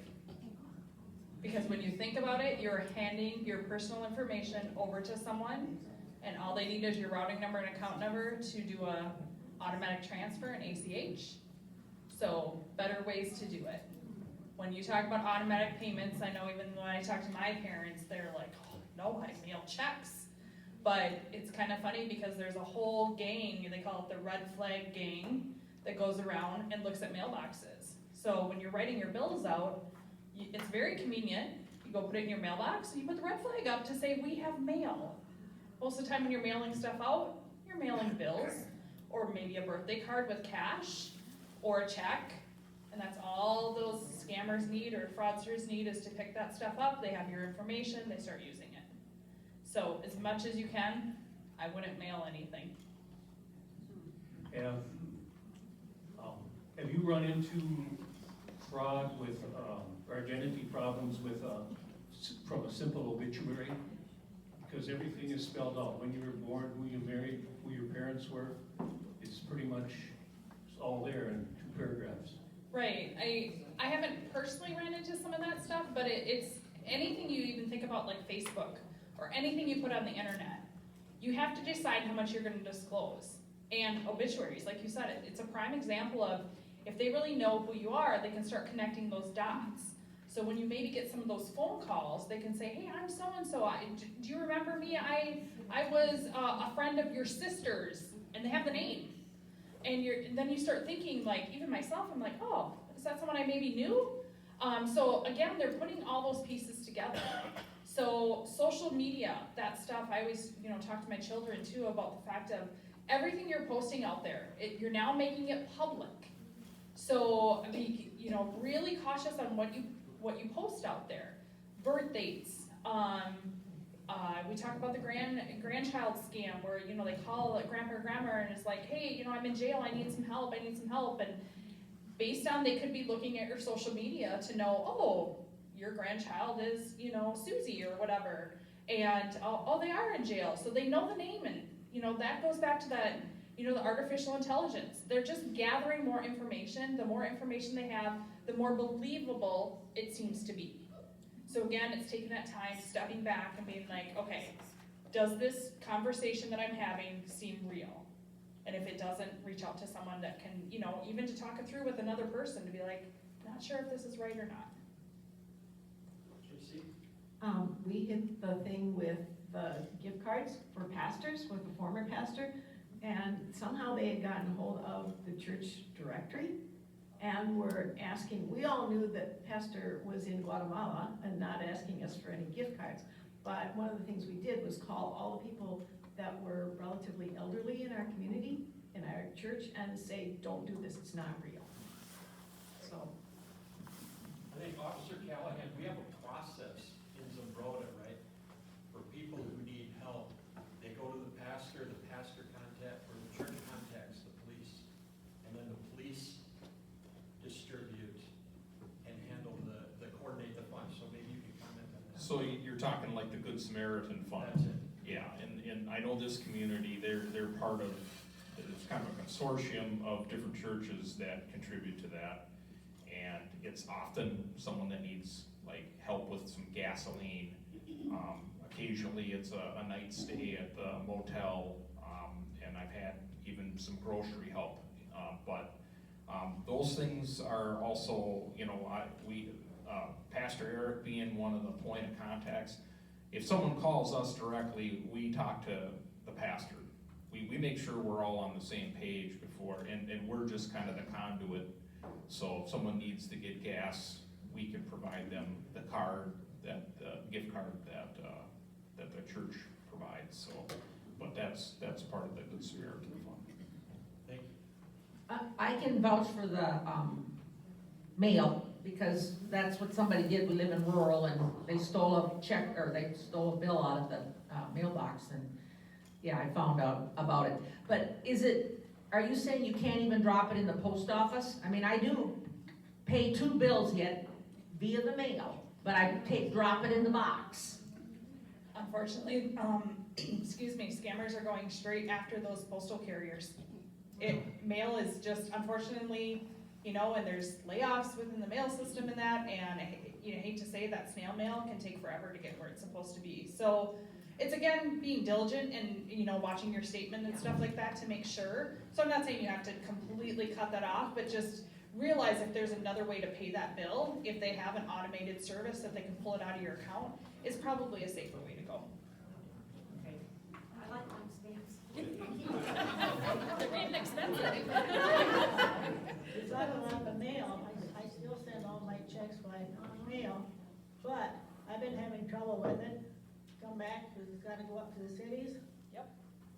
Because when you think about it, you're handing your personal information over to someone, and all they need is your routing number and account number to do a automatic transfer, an ACH. So better ways to do it. When you talk about automatic payments, I know even when I talk to my parents, they're like, oh, no, I mail checks. But it's kind of funny because there's a whole gang, they call it the red flag gang, that goes around and looks at mailboxes. So when you're writing your bills out, it's very convenient. You go put it in your mailbox and you put the red flag up to say, we have mail. Most of the time when you're mailing stuff out, you're mailing bills, or maybe a birthday card with cash, or a check, and that's all those scammers need or fraudsters need is to pick that stuff up. They have your information, they start using it. So as much as you can, I wouldn't mail anything. Have you run into fraud with, or identity problems with, from a simple obituary? Because everything is spelled out, when you were born, who you married, who your parents were, it's pretty much all there in 2 paragraphs. Right, I haven't personally ran into some of that stuff, but it's anything you even think about like Facebook, or anything you put on the internet, you have to decide how much you're gonna disclose. And obituaries, like you said, it's a prime example of, if they really know who you are, they can start connecting those dots. So when you maybe get some of those phone calls, they can say, hey, I'm so-and-so, do you remember me? I was a friend of your sister's, and they have the name. And then you start thinking, like, even myself, I'm like, oh, is that someone I maybe knew? So again, they're putting all those pieces together. So social media, that stuff, I always, talk to my children too about the fact of everything you're posting out there, you're now making it public. So be, really cautious on what you post out there. Birth dates. We talk about the grandchild scam where, they call grandpa or grandma and it's like, hey, I'm in jail, I need some help. And based on, they could be looking at your social media to know, oh, your grandchild is, Susie or whatever. And, oh, they are in jail. So they know the name and, that goes back to that, the artificial intelligence. They're just gathering more information. The more information they have, the more believable it seems to be. So again, it's taking that time, stepping back and being like, okay, does this conversation that I'm having seem real? And if it doesn't, reach out to someone that can, even to talk it through with another person to be like, not sure if this is right or not. We hit the thing with the gift cards for pastors, with the former pastor. and somehow they had gotten hold of the church directory and were asking, we all knew that Pastor was in Guatemala and not asking us for any gift cards. But one of the things we did was call all the people that were relatively elderly in our community, in our church, and say, don't do this, it's not real. So. I think Officer Callahan, we have a process in Zumbrota, right? For people who need help, they go to the pastor contact, or the church contacts the police, and then the police distribute and handle coordinate the funds, so maybe you can comment on that. So you're talking like the Good Samaritan Fund? That's it. Yeah, and I know this community, they're part of, it's kind of a consortium of different churches that contribute to that. And it's often someone that needs like help with some gasoline. Occasionally it's a night stay at the motel, and I've had even some grocery help. But those things are also, Pastor Eric being one of the point of contacts, if someone calls us directly, we talk to the pastor. We make sure we're all on the same page before, and we're just kind of the conduit. So if someone needs to get gas, we can provide them the card, the gift card that the church provides. So, but that's part of the Good Samaritan Fund. Thank you. I can vouch for the mail, because that's what somebody did. We live in rural, and they stole a check, or they stole a bill out of the mailbox, and yeah, I found out about it. But are you saying you can't even drop it in the post office? I mean, I do pay 2 bills yet via the mail, but I drop it in the box. Unfortunately, excuse me, scammers are going straight after those postal carriers. Mail is just, unfortunately, and there's layoffs within the mail system and that, and I hate to say that snail mail can take forever to get where it's supposed to be. So it's, again, being diligent and, watching your statement and stuff like that to make sure. So I'm not saying you have to completely cut that off, but just realize if there's another way to pay that bill, if they have an automated service that they can pull it out of your account, is probably a safer way to go. Okay. I like them stamps. They're getting expensive. You're talking about the mail, I still send all my checks by mail, but I've been having trouble with it. Come back, because it's gotta go up to the cities. Yep.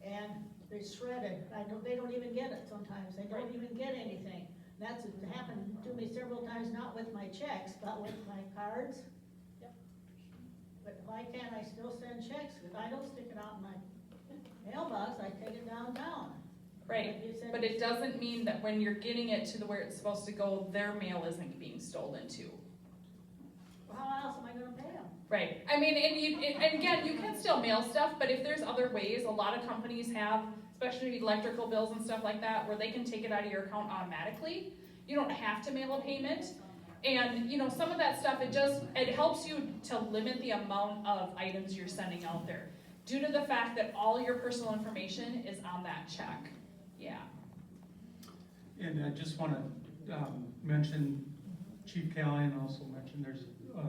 And they're shredded. They don't even get it sometimes. They don't even get anything. That's happened to me several times, not with my checks, but with my cards. Yep. But why can't I still send checks? If I don't stick it out in my mailbox, I take it downtown. Right, but it doesn't mean that when you're getting it to where it's supposed to go, their mail isn't being stolen too. Well, how else am I gonna pay them? Right, I mean, and again, you can still mail stuff, but if there's other ways, a lot of companies have, especially electrical bills and stuff like that, where they can take it out of your account automatically. You don't have to mail a payment. And, some of that stuff, it helps you to limit the amount of items you're sending out there, due to the fact that all your personal information is on that check. Yeah. And I just want to mention, Chief Callahan also mentioned there's a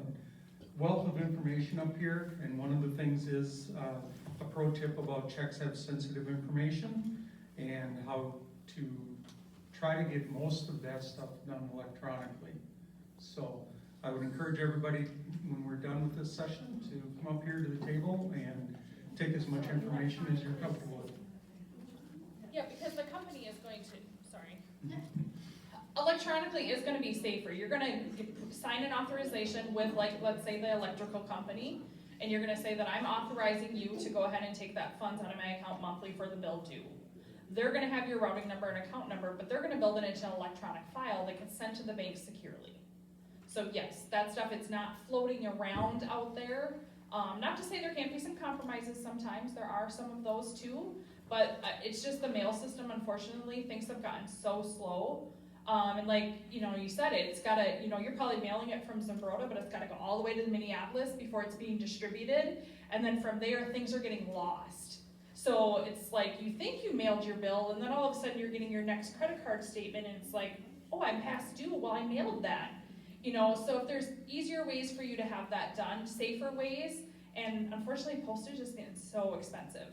wealth of information up here, and one of the things is a pro tip about checks have sensitive information and how to try to get most of that stuff done electronically. So I would encourage everybody, when we're done with this session, to come up here to the table and take as much information as you're comfortable with. Yeah, because the company is going to, electronically is going to be safer. You're going to sign an authorization with, let's say the electrical company, and you're going to say that I'm authorizing you to go ahead and take that funds out of my account monthly for the bill due. They're going to have your routing number and account number, but they're going to build it into an electronic file that gets sent to the bank securely. So yes, that stuff, it's not floating around out there. Not to say there can't be some compromises sometimes. There are some of those too. But it's just the mail system, unfortunately, things have gotten so slow. And you said it's gotta, you're probably mailing it from Zumbrota, but it's gotta go all the way to Minneapolis before it's being distributed. And then from there, things are getting lost. So it's like, you think you mailed your bill, and then all of a sudden you're getting your next credit card statement, and it's like, oh, I'm past due, well, I mailed that. So if there's easier ways for you to have that done, safer ways, and unfortunately, postage is getting so expensive.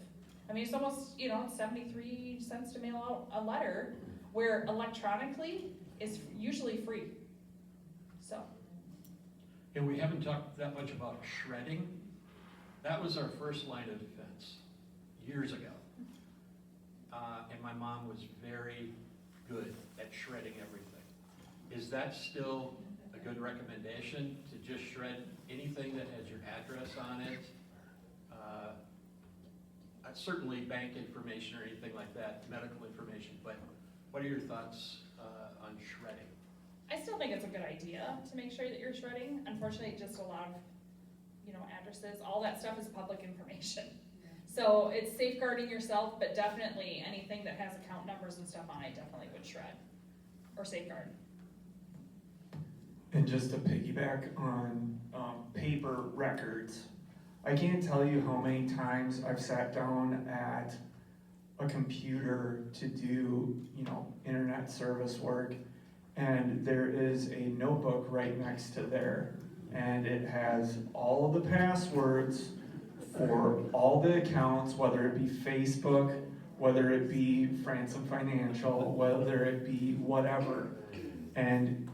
I mean, it's almost, 73 cents to mail out a letter, where electronically is usually free. So, And we haven't talked that much about shredding. That was our first line of defense years ago. And my mom was very good at shredding everything. Is that still a good recommendation, to just shred anything that has your address on it? Certainly bank information or anything like that, medical information, but what are your thoughts on shredding? I still think it's a good idea to make sure that you're shredding. Unfortunately, just a lot of, addresses, all that stuff is public information. So it's safeguarding yourself, but definitely anything that has account numbers and stuff on it definitely would shred or safeguard. And just to piggyback on paper records, I can't tell you how many times I've sat down at a computer to do, internet service work, and there is a notebook right next to there, and it has all of the passwords for all the accounts, whether it be Facebook, whether it be Franson Financial, whether it be whatever. And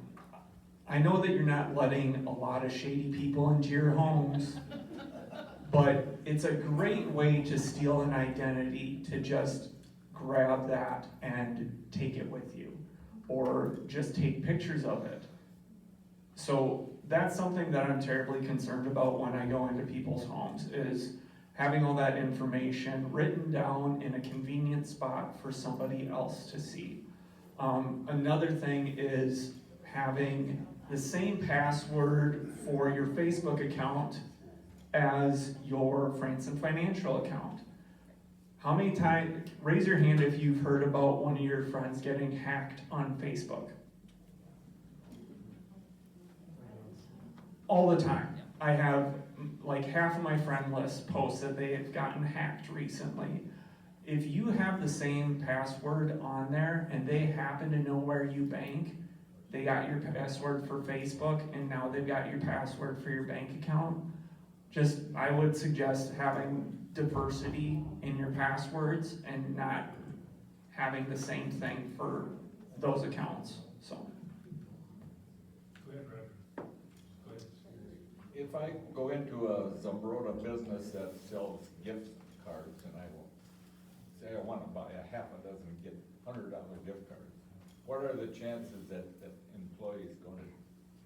I know that you're not letting a lot of shady people into your homes, but it's a great way to steal an identity, to just grab that and take it with you, or just take pictures of it. So that's something that I'm terribly concerned about when I go into people's homes, is having all that information written down in a convenient spot for somebody else to see. Another thing is having the same password for your Facebook account as your Franson Financial account. How many times, raise your hand if you've heard about one of your friends getting hacked on Facebook. All the time. I have like half of my friend list posts that they have gotten hacked recently. If you have the same password on there and they happen to know where you bank, they got your password for Facebook and now they've got your password for your bank account, I would suggest having diversity in your passwords and not having the same thing for those accounts, so. Go ahead, Roger. Go ahead. If I go into a Zumbrota business that sells gift cards and I will say I want to buy a half a dozen $100 gift cards, what are the chances that employee is going to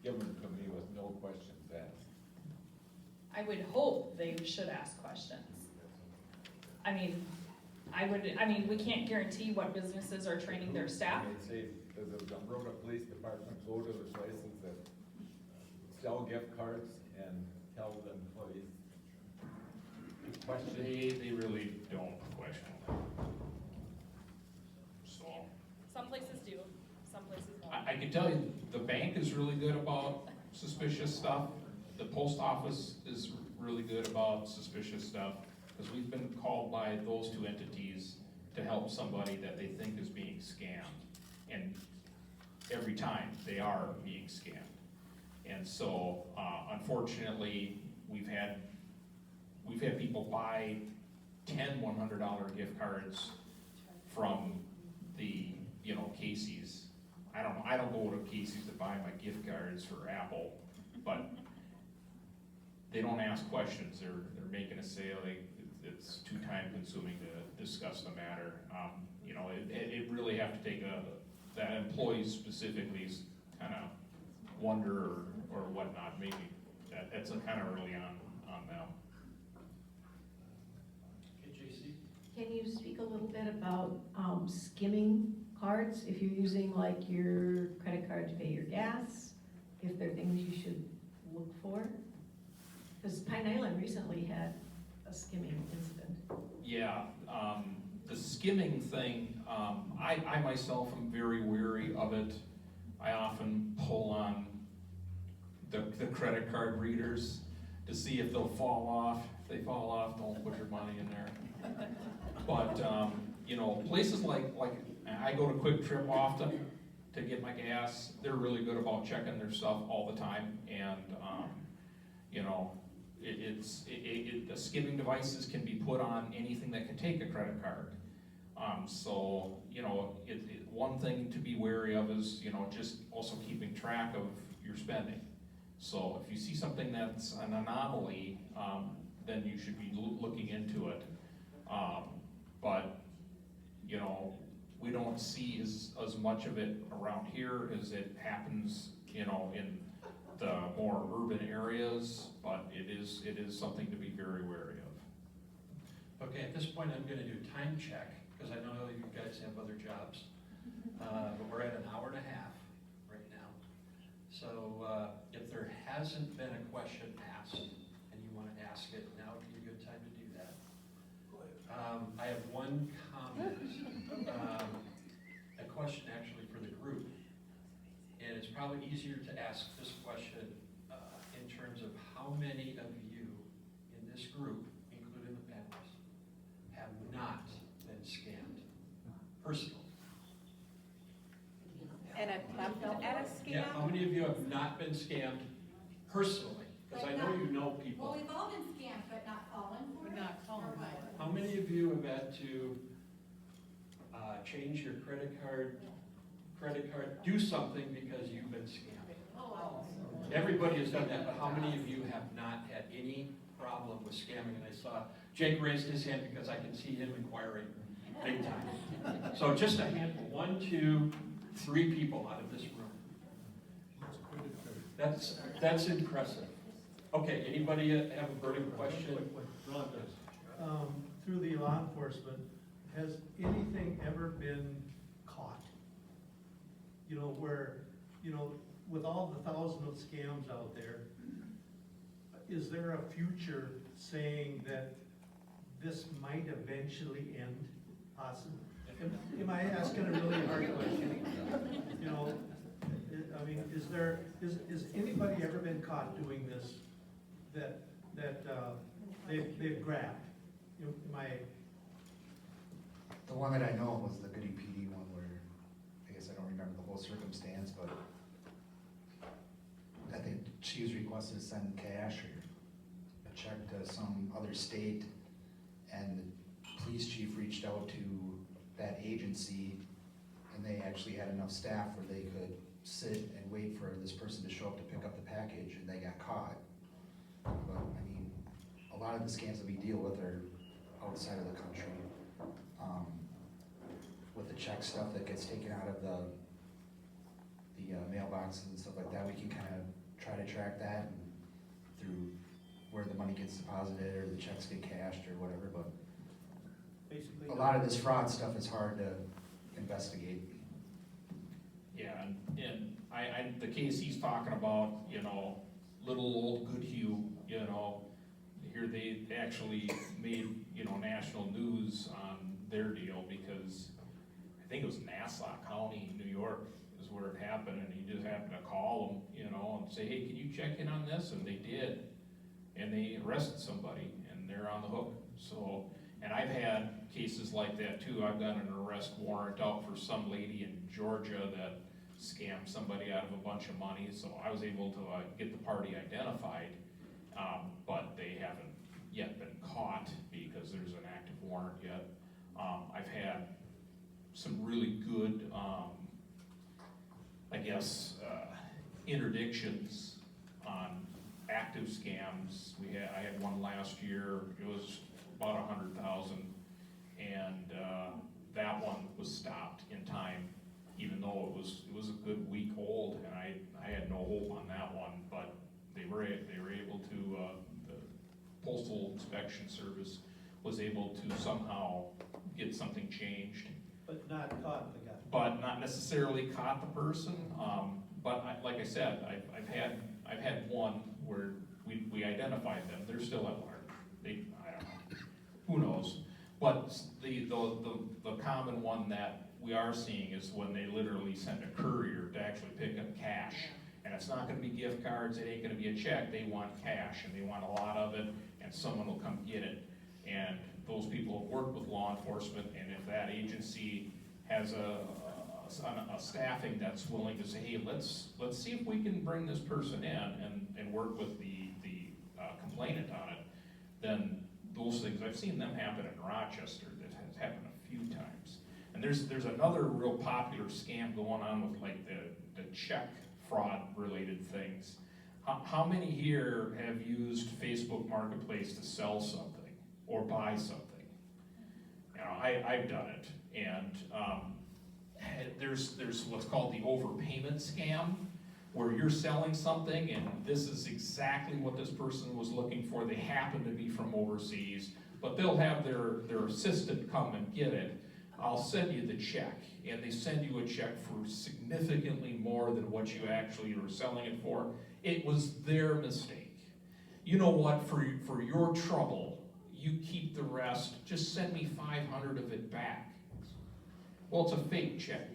give them to me with no questions asked? I would hope they should ask questions. We can't guarantee what businesses are training their staff. Say, does the Zumbrota Police Department go to the places that sell gift cards and tell the employees to question? They really don't question them. So. Some places do, some places don't. I can tell you, the bank is really good about suspicious stuff. The post office is really good about suspicious stuff, because we've been called by those two entities to help somebody that they think is being scammed. And every time they are being scammed. And so, unfortunately, we've had people buy 10 $100 gift cards from the, Casey's. I don't go to Casey's to buy my gift cards for Apple, but they don't ask questions. They're making a sale. It's too time consuming to discuss the matter. It really have to take that employee specifically kind of wonder or whatnot. Maybe that's kind of early on them. Okay, JC? Can you speak a little bit about skimming cards? If you're using like your credit card to pay your gas, if there are things you should look for? Because Pine Island recently had a skimming incident. Yeah, the skimming thing, I myself am very weary of it. I often pull on the credit card readers to see if they'll fall off. If they fall off, don't put your money in there. But, places like I go to Quick Trip often to get my gas. They're really good about checking their stuff all the time. And, the skimming devices can be put on anything that can take a credit card. So, you know, one thing to be wary of is, you know, just also keeping track of your spending. So if you see something that's an anomaly, then you should be looking into it. But, you know, we don't see as much of it around here as it happens, you know, in the more urban areas, but it is something to be very wary of. Okay, at this point, I'm gonna do time check, because I know you guys have other jobs. But we're at an hour and a half right now. So if there hasn't been a question asked, and you wanna ask it, now would be a good time to do that. I have one comment, a question actually for the group. And it's probably easier to ask this question in terms of how many of you in this group, including the panelists, have not been scammed personally? An attempt at a scam? Yeah, how many of you have not been scammed personally? Because I know you know people. Well, we've all been scammed, but not fallen for it. Not fallen Or what? How many of you have had to change your credit card, do something because you've been scammed? Oh. Everybody has done that, but how many of you have not had any problem with scamming? And I saw Jake raised his hand because I can see him inquiring big time. So just a handful, 1, 2, 3 people out of this room. That's impressive. Okay, anybody have a burning question? Ron does. Through the law enforcement, has anything ever been caught? You know, where, you know, with all the thousands of scams out there, is there a future saying that this might eventually end, possibly? Am I asking a really hard question? You know, I mean, is anybody ever been caught doing this that they've grabbed? Am I? The one that I know was the Goody PD one where, I guess I don't remember the whole circumstance, but I think she was requested to send cash or a check to some other state, and the police chief reached out to that agency, and they actually had enough staff where they could sit and wait for this person to show up to pick up the package, and they got caught. But, I mean, a lot of the scams that we deal with are outside of the country. With the check stuff that gets taken out of the mailboxes and stuff like that, we can kind of try to track that and through where the money gets deposited or the checks get cashed or whatever, but Basically, a lot of this fraud stuff is hard to investigate. Yeah, and the case he's talking about, you know, little old Goodhue, you know, here they actually made, you know, national news on their deal because I think it was Nassau County, New York is where it happened, and he just happened to call them, you know, and say, hey, can you check in on this? And they did, and they arrested somebody, and they're on the hook. So, and I've had cases like that too. I've got an arrest warrant out for some lady in Georgia that scammed somebody out of a bunch of money, so I was able to get the party identified, but they haven't yet been caught because there's an active warrant yet. I've had some really good, I guess, interdictions on active scams. I had one last year. It was about 100,000, and that one was stopped in time, even though it was a good week old, and I had no hope on that one. But they were able to. The Postal Inspection Service was able to somehow get something changed. But not caught the guy. But not necessarily caught the person. But like I said, I've had one where we identified them. They're still at large. I don't know. Who knows? But the common one that we are seeing is when they literally send a courier to actually pick up cash. And it's not going to be gift cards. It ain't going to be a check. They want cash, and they want a lot of it, and someone will come get it. And those people have worked with law enforcement, and if that agency has a staffing that's willing to say, hey, let's see if we can bring this person in and work with the complainant on it, then those things, I've seen them happen in Rochester, that has happened a few times. And there's another real popular scam going on with like the check fraud related things. How many here have used Facebook Marketplace to sell something or buy something? You know, I've done it, and there's what's called the overpayment scam, where you're selling something and this is exactly what this person was looking for. They happen to be from overseas, but they'll have their assistant come and get it. I'll send you the check, and they send you a check for significantly more than what you actually were selling it for. It was their mistake. You know what, for your trouble, you keep the rest, just send me 500 of it back. Well, it's a fake check.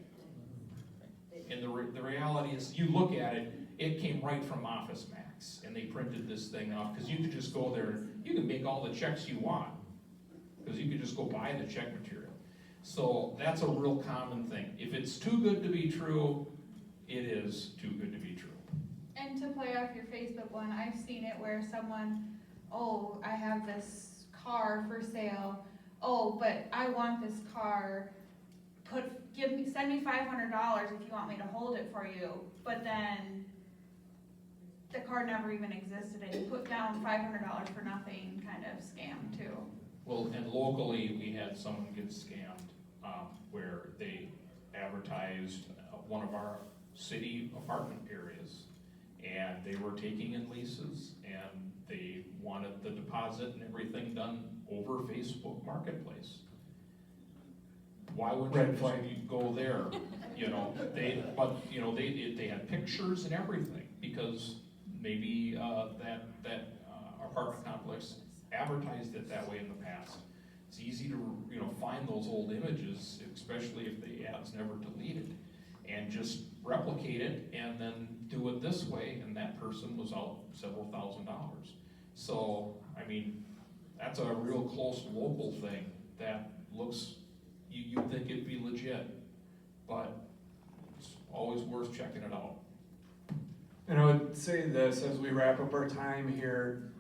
And the reality is, you look at it, it came right from Office Max, and they printed this thing off, because you could just go there, you can make all the checks you want, because you could just go buy the check material. So that's a real common thing. If it's too good to be true, it is too good to be true. And to play off your Facebook one, I've seen it where someone, oh, I have this car for sale, oh, but I want this car, send me $500 if you want me to hold it for you, but then the car never even existed, and you put down $500 for nothing kind of scam too. Well, and locally, we had someone get scammed where they advertised one of our city apartment areas, and they were taking in leases, and they wanted the deposit and everything done over Facebook Marketplace. Why wouldn't you go there? You know, they had pictures and everything, because maybe that apartment complex advertised it that way in the past. It's easy to find those old images, especially if the ad's never deleted, and just replicate it and then do it this way, and that person was out several $1,000s. So, I mean, that's a real close local thing that looks, you'd think it'd be legit, but it's always worth checking it out. And I would say this as we wrap up our time here,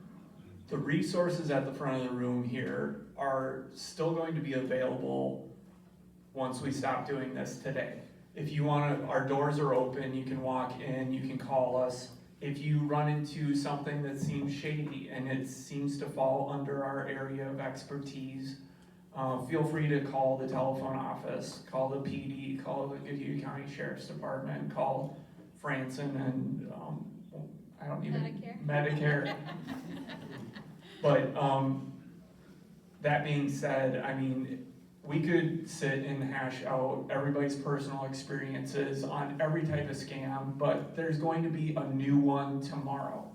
the resources at the front of the room here are still going to be available once we stop doing this today. If you want to, our doors are open, you can walk in, you can call us. If you run into something that seems shady and it seems to fall under our area of expertise, feel free to call the telephone office, call the PD, call the Goodhue County Sheriff's Department, call Franson and I don't even Medicare. But that being said, I mean, we could sit and hash out everybody's personal experiences on every type of scam, but there's going to be a new one tomorrow.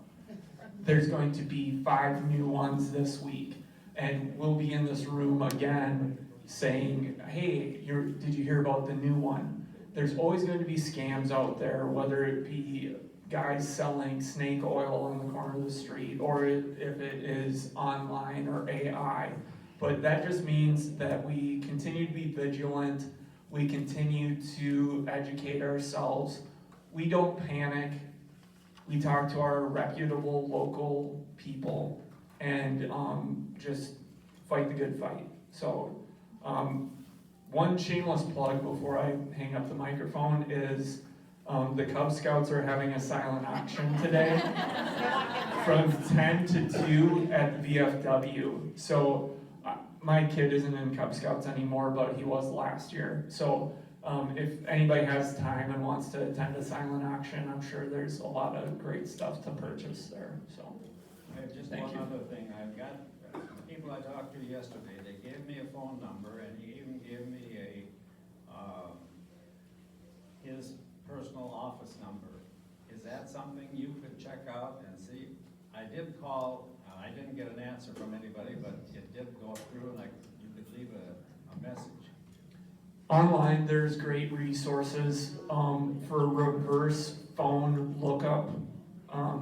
There's going to be 5 new ones this week, and we'll be in this room again saying, hey, did you hear about the new one? There's always going to be scams out there, whether it be guys selling snake oil on the corner of the street, or if it is online or AI. But that just means that we continue to be vigilant, we continue to educate ourselves, we don't panic, we talk to our reputable local people, and just fight the good fight. So one shameless plug before I hang up the microphone is the Cub Scouts are having a silent auction today from 10 to 2 at VFW. So my kid isn't in Cub Scouts anymore, but he was last year. So if anybody has time and wants to attend a silent auction, I'm sure there's a lot of great stuff to purchase there. So I have just one other thing. I've got people I talked to yesterday. They gave me a phone number, and he even gave me his personal office number. Is that something you could check out and see? I did call, I didn't get an answer from anybody, but it did go through, and you could leave a message. Online, there's great resources for reverse phone lookup.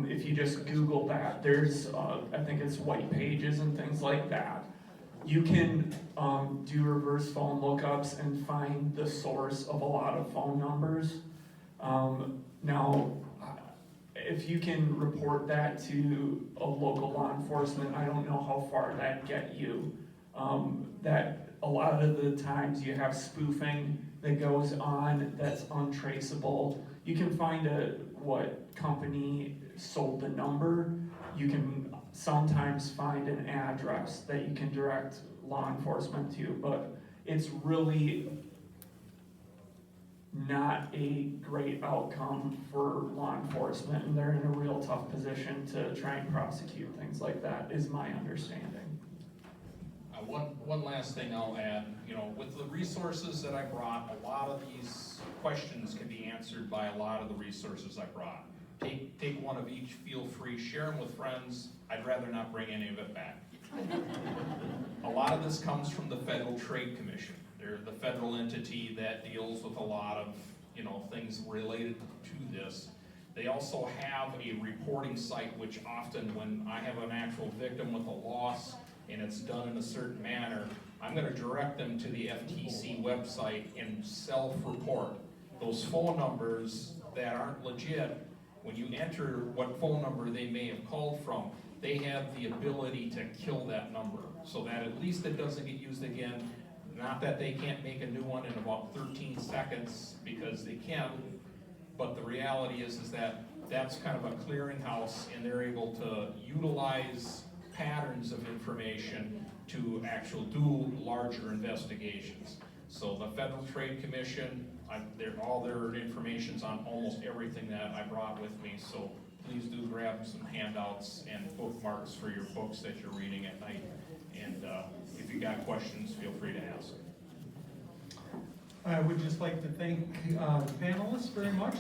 If you just Google that, there's, I think it's white pages and things like that. You can do reverse phone lookups and find the source of a lot of phone numbers. Now, if you can report that to a local law enforcement, I don't know how far that'd get you. That a lot of the times you have spoofing that goes on that's untraceable. You can find what company sold the number. You can sometimes find an address that you can direct law enforcement to, but it's really not a great outcome for law enforcement, and they're in a real tough position to try and prosecute things like that, is my understanding. One last thing I'll add, with the resources that I brought, a lot of these questions can be answered by a lot of the resources I brought. Take one of each, feel free, share them with friends. I'd rather not bring any of it back. A lot of this comes from the Federal Trade Commission. They're the federal entity that deals with a lot of, things related to this. They also have a reporting site, which often when I have an actual victim with a loss and it's done in a certain manner, I'm gonna direct them to the FTC website and self-report. Those phone numbers that aren't legit, when you enter what phone number they may have called from, they have the ability to kill that number so that at least it doesn't get used again. Not that they can't make a new one in about 13 seconds, because they can, but the reality is that that's kind of a clearinghouse, and they're able to utilize patterns of information to actually do larger investigations. So the Federal Trade Commission, all their information's on almost everything that I brought with me, so please do grab some handouts and bookmarks for your books that you're reading at night. And if you got questions, feel free to ask. I would just like to thank the panelists very much.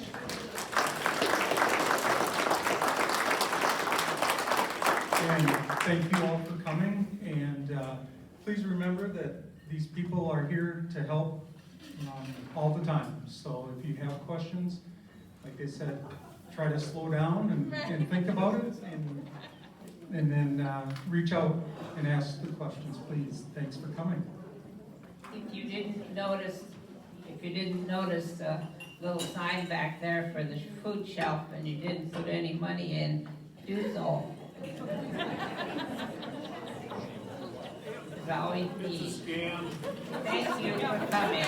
And thank you all for coming. And please remember that these people are here to help all the time. So if you have questions, like I said, try to slow down and think about it, and then reach out and ask the questions, please. Thanks for coming. If you didn't notice the little sign back there for the food shelf and you didn't put any money in, do so. Valley Feed. Thank you for coming.